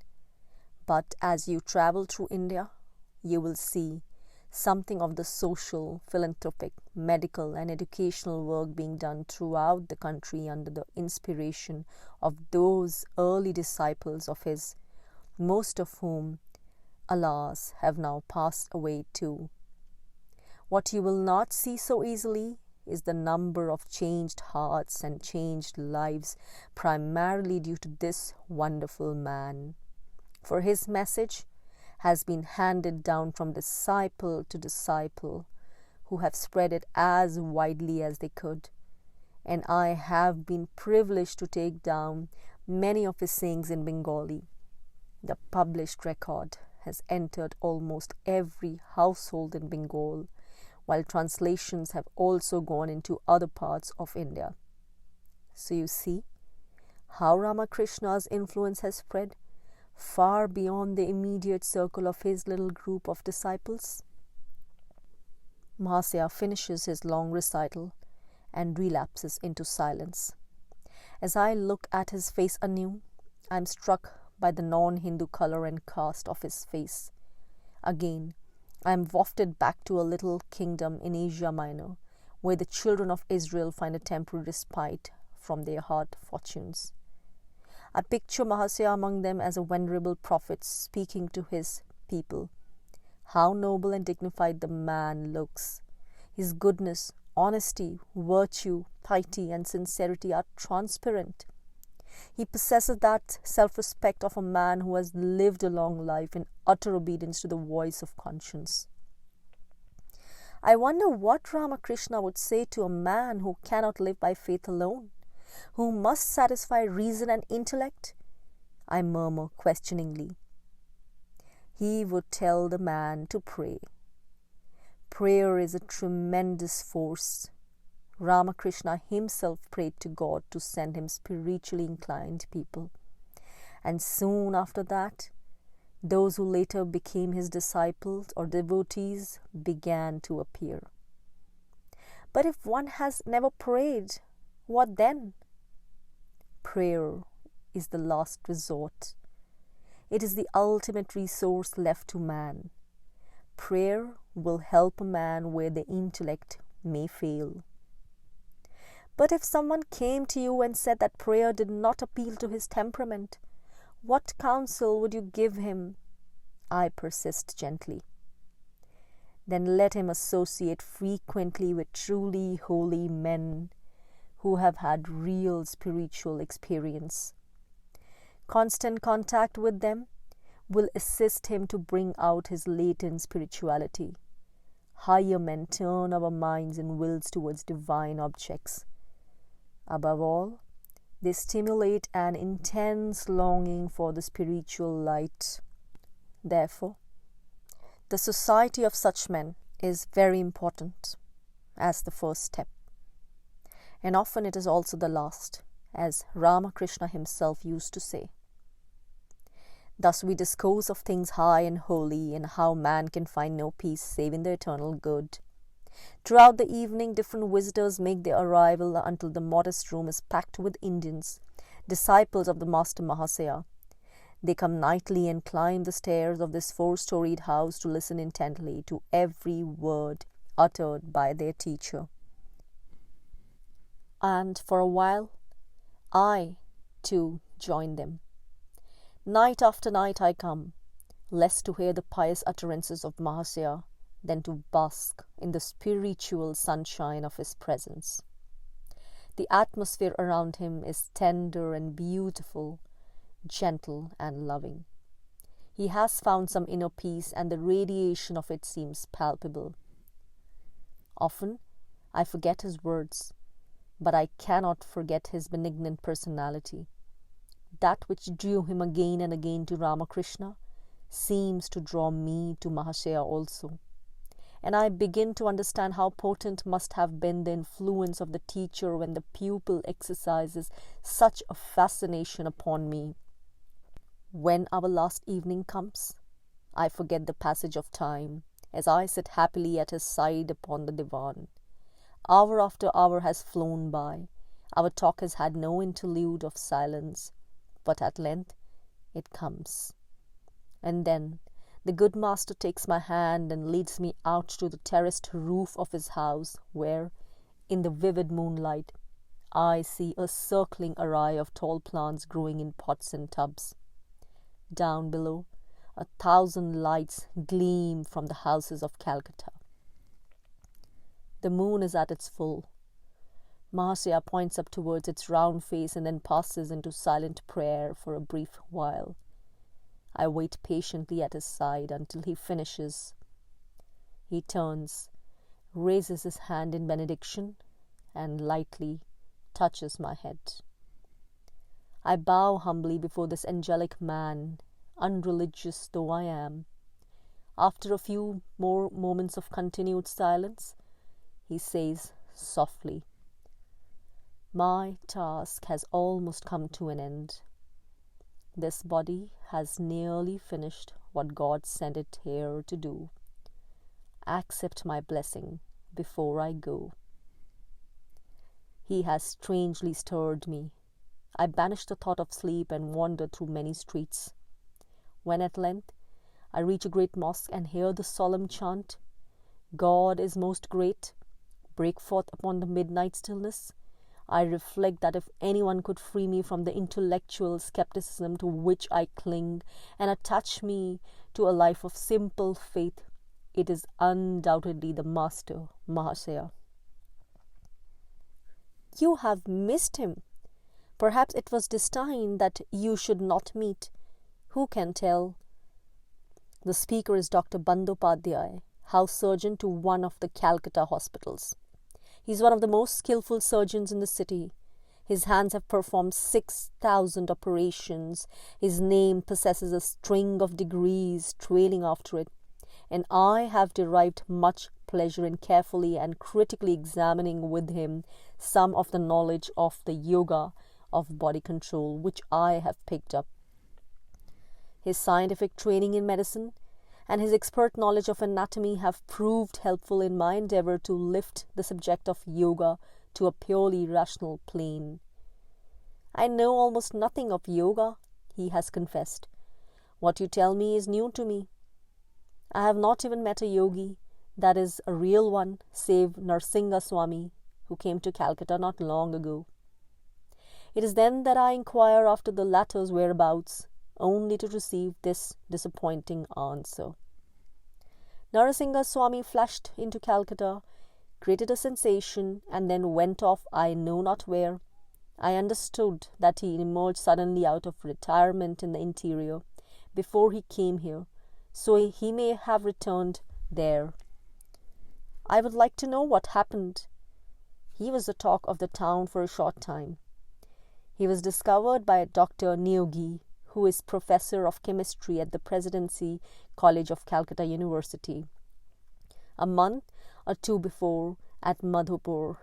but as you travel through India, you will see something of the social, philanthropic, medical and educational work being done throughout the country under the inspiration of those early disciples of his, most of whom, alas, have now passed away too. What you will not see so easily is the number of changed hearts and changed lives, primarily due to this wonderful man. For his message has been handed down from disciple to disciple, who have spread it as widely as they could. And I have been privileged to take down many of his sayings in Bengali. The published record has entered almost every household in Bengal, while translations have also gone into other parts of India. So you see how Ramakrishna's influence has spread far beyond the immediate circle of his little group of disciples. Mahasaya finishes his long recital and relapses into silence. As I look at his face anew, I am struck by the non-Hindu color and caste of his face. Again, I am wafted back to a little kingdom in Asia Minor, where the children of Israel find a temporary respite from their hard fortunes. I picture Mahasaya among them as a venerable prophet speaking to his people. How noble and dignified the man looks. His goodness, honesty, virtue, piety and sincerity are transparent. He possesses that self-respect of a man who has lived a long life in utter obedience to the voice of conscience. I wonder what Ramakrishna would say to a man who cannot live by faith alone, who must satisfy reason and intellect? I murmur questioningly. He would tell the man to pray. Prayer is a tremendous force. Ramakrishna himself prayed to God to send him spiritually inclined people. And soon after that, those who later became his disciples or devotees began to appear. But if one has never prayed, what then? Prayer is the last resort. It is the ultimate resource left to man. Prayer will help a man where the intellect may fail. But if someone came to you and said that prayer did not appeal to his temperament, what counsel would you give him? I persist gently. Then let him associate frequently with truly holy men who have had real spiritual experience. Constant contact with them will assist him to bring out his latent spirituality. Higher men turn our minds and wills towards divine objects. Above all, they stimulate an intense longing for the spiritual light. Therefore, the society of such men is very important as the first step. And often it is also the last, as Ramakrishna himself used to say. Thus we discourse of things high and holy, and how man can find no peace save in the eternal good. Throughout the evening, different visitors make their arrival until the modest room is packed with Indians, disciples of the Master Mahasaya. They come nightly and climb the stairs of this 4-storied house to listen intently to every word uttered by their teacher. And for a while, I, too, join them. Night after night I come, less to hear the pious utterances of Mahasaya than to bask in the spiritual sunshine of his presence. The atmosphere around him is tender and beautiful, gentle and loving. He has found some inner peace, and the radiation of it seems palpable. Often I forget his words, but I cannot forget his benignant personality. That which drew him again and again to Ramakrishna seems to draw me to Mahasaya also. And I begin to understand how potent must have been the influence of the teacher when the pupil exercises such a fascination upon me. When our last evening comes, I forget the passage of time as I sit happily at his side upon the divan. Hour after hour has flown by. Our talk has had no interlude of silence, but at length it comes. And then the good master takes my hand and leads me out to the terraced roof of his house, where, in the vivid moonlight, I see a circling array of tall plants growing in pots and tubs. Down below, 1,000 lights gleam from the houses of Calcutta. The moon is at its full. Mahasaya points up towards its round face and then passes into silent prayer for a brief while. I wait patiently at his side until he finishes. He turns, raises his hand in benediction, and lightly touches my head. I bow humbly before this angelic man, unreligious though I am. After a few more moments of continued silence, he says softly, "My task has almost come to an end. This body has nearly finished what God sent it here to do. Accept my blessing before I go." He has strangely stirred me. I banish the thought of sleep and wander through many streets. When at length I reach a great mosque and hear the solemn chant, "God is most great," break forth upon the midnight stillness, I reflect that if anyone could free me from the intellectual skepticism to which I cling and attach me to a life of simple faith, it is undoubtedly the Master, Mahasaya. "You have missed him. Perhaps it was destined that you should not meet. Who can tell?" The speaker is Dr. Bandyopadhyay, house surgeon to one of the Calcutta hospitals. He is one of the most skillful surgeons in the city. His hands have performed 6,000 operations. His name possesses a string of degrees trailing after it, and I have derived much pleasure in carefully and critically examining with him some of the knowledge of the yoga of body control which I have picked up. His scientific training in medicine and his expert knowledge of anatomy have proved helpful in my endeavor to lift the subject of yoga to a purely rational plane. "I know almost nothing of yoga," he has confessed. "What you tell me is new to me. I have not even met a yogi, that is, a real one, save Narsingha Swami, who came to Calcutta not long ago. It is then that I inquire after the latter's whereabouts, only to receive this disappointing answer. Narsingha Swami flashed into Calcutta, created a sensation, and then went off I know not where. I understood that he emerged suddenly out of retirement in the interior before he came here, so he may have returned there. I would like to know what happened. He was the talk of the town for a short time. He was discovered by Dr. Neogi, who is professor of chemistry at the Presidency College of Calcutta University. A month or two before, at Madhupur,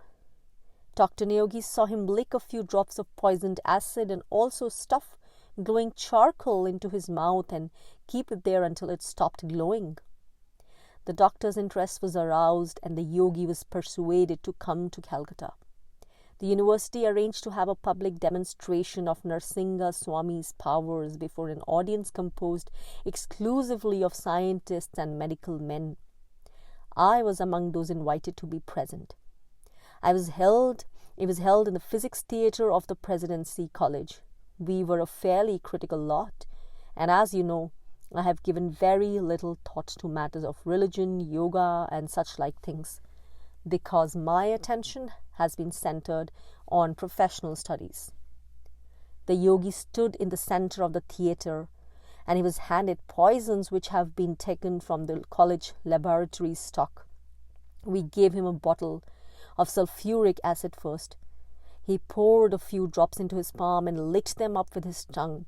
Dr. Neogi saw him lick a few drops of poisoned acid and also stuff glowing charcoal into his mouth and keep it there until it stopped glowing. The doctor's interest was aroused and the yogi was persuaded to come to Calcutta. The university arranged to have a public demonstration of Narsingha Swami's powers before an audience composed exclusively of scientists and medical men. I was among those invited to be present. It was held in the physics theatre of the Presidency College. We were a fairly critical lot, and as you know, I have given very little thought to matters of religion, yoga, and such like things, because my attention has been centered on professional studies. The yogi stood in the center of the theatre, and he was handed poisons which have been taken from the college laboratory stock. We gave him a bottle of sulfuric acid first. He poured a few drops into his palm and licked them up with his tongue.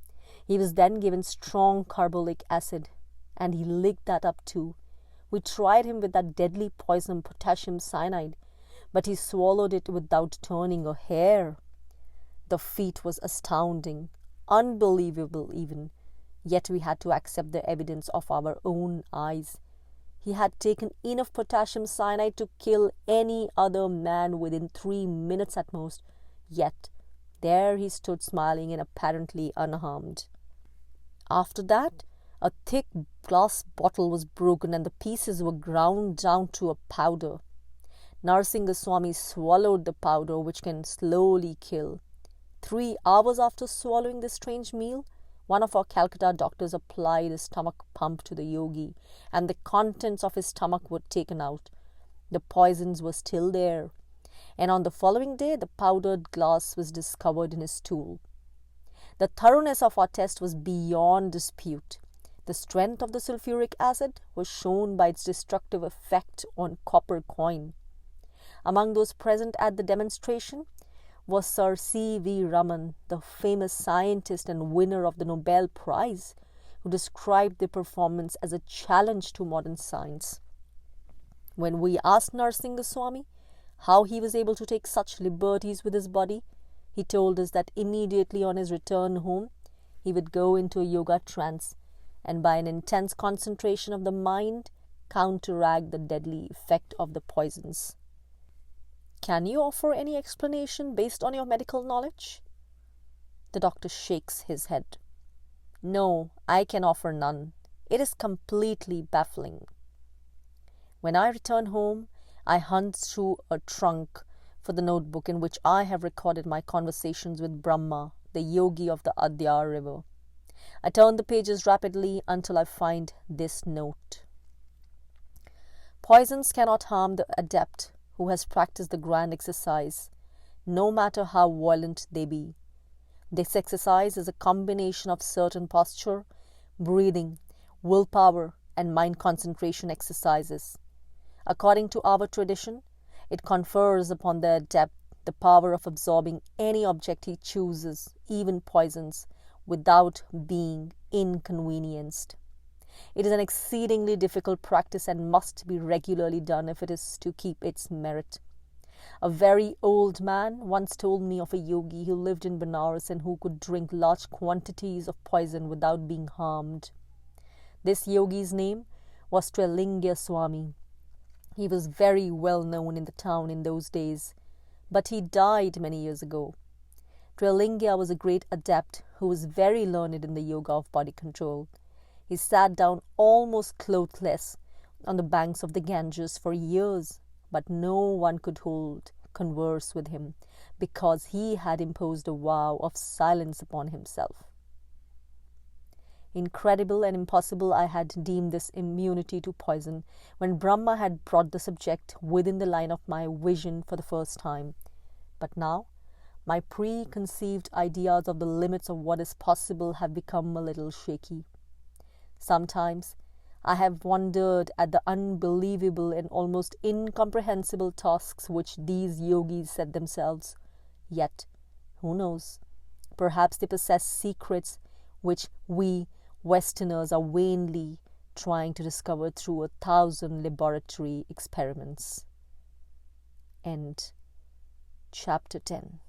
He was then given strong carbolic acid, and he licked that up too. We tried him with that deadly poison, potassium cyanide, but he swallowed it without turning a hair. The feat was astounding, unbelievable even, yet we had to accept the evidence of our own eyes. He had taken enough potassium cyanide to kill any other man within 3 minutes at most, yet there he stood smiling and apparently unharmed. After that, a thick glass bottle was broken and the pieces were ground down to a powder. Narasimha Swami swallowed the powder, which can slowly kill. 3 hours after swallowing this strange meal, one of our Calcutta doctors applied a stomach pump to the yogi, and the contents of his stomach were taken out. The poisons were still there, and on the following day the powdered glass was discovered in his stool. The thoroughness of our test was beyond dispute. The strength of the sulfuric acid was shown by its destructive effect on copper coin. Among those present at the demonstration was Sir C.V. Raman, the famous scientist and winner of the Nobel Prize, who described the performance as a challenge to modern science. When we asked Narasimha Swami how he was able to take such liberties with his body, he told us that immediately on his return home, he would go into a yoga trance and by an intense concentration of the mind, counteract the deadly effect of the poisons. Can you offer any explanation based on your medical knowledge? The doctor shakes his head. No, I can offer none. It is completely baffling. When I return home, I hunt through a trunk for the notebook in which I have recorded my conversations with Brahma, the yogi of the Adya river. I turn the pages rapidly until I find this note. Poisons cannot harm the adept who has practiced the grand exercise, no matter how violent they be. This exercise is a combination of certain posture, breathing, willpower, and mind concentration exercises. According to our tradition, it confers upon the adept the power of absorbing any object he chooses, even poisons, without being inconvenienced. It is an exceedingly difficult practice and must be regularly done if it is to keep its merit. A very old man once told me of a yogi who lived in Benares and who could drink large quantities of poison without being harmed. This yogi's name was Trilinga Swami. He was very well known in the town in those days, but he died many years ago. Trilinga was a great adept who was very learned in the yoga of body control. He sat down almost clothless on the banks of the Ganges for years, but no one could hold converse with him because he had imposed a vow of silence upon himself. Incredible and impossible I had deemed this immunity to poison when Brahma had brought the subject within the line of my vision for the first time. But now, my preconceived ideas of the limits of what is possible have become a little shaky. Sometimes I have wondered at the unbelievable and almost incomprehensible tasks which these yogis set themselves. Yet, who knows, perhaps they possess secrets which we Westerners are vainly trying to discover through 1,000 laboratory experiments. End. Chapter 10.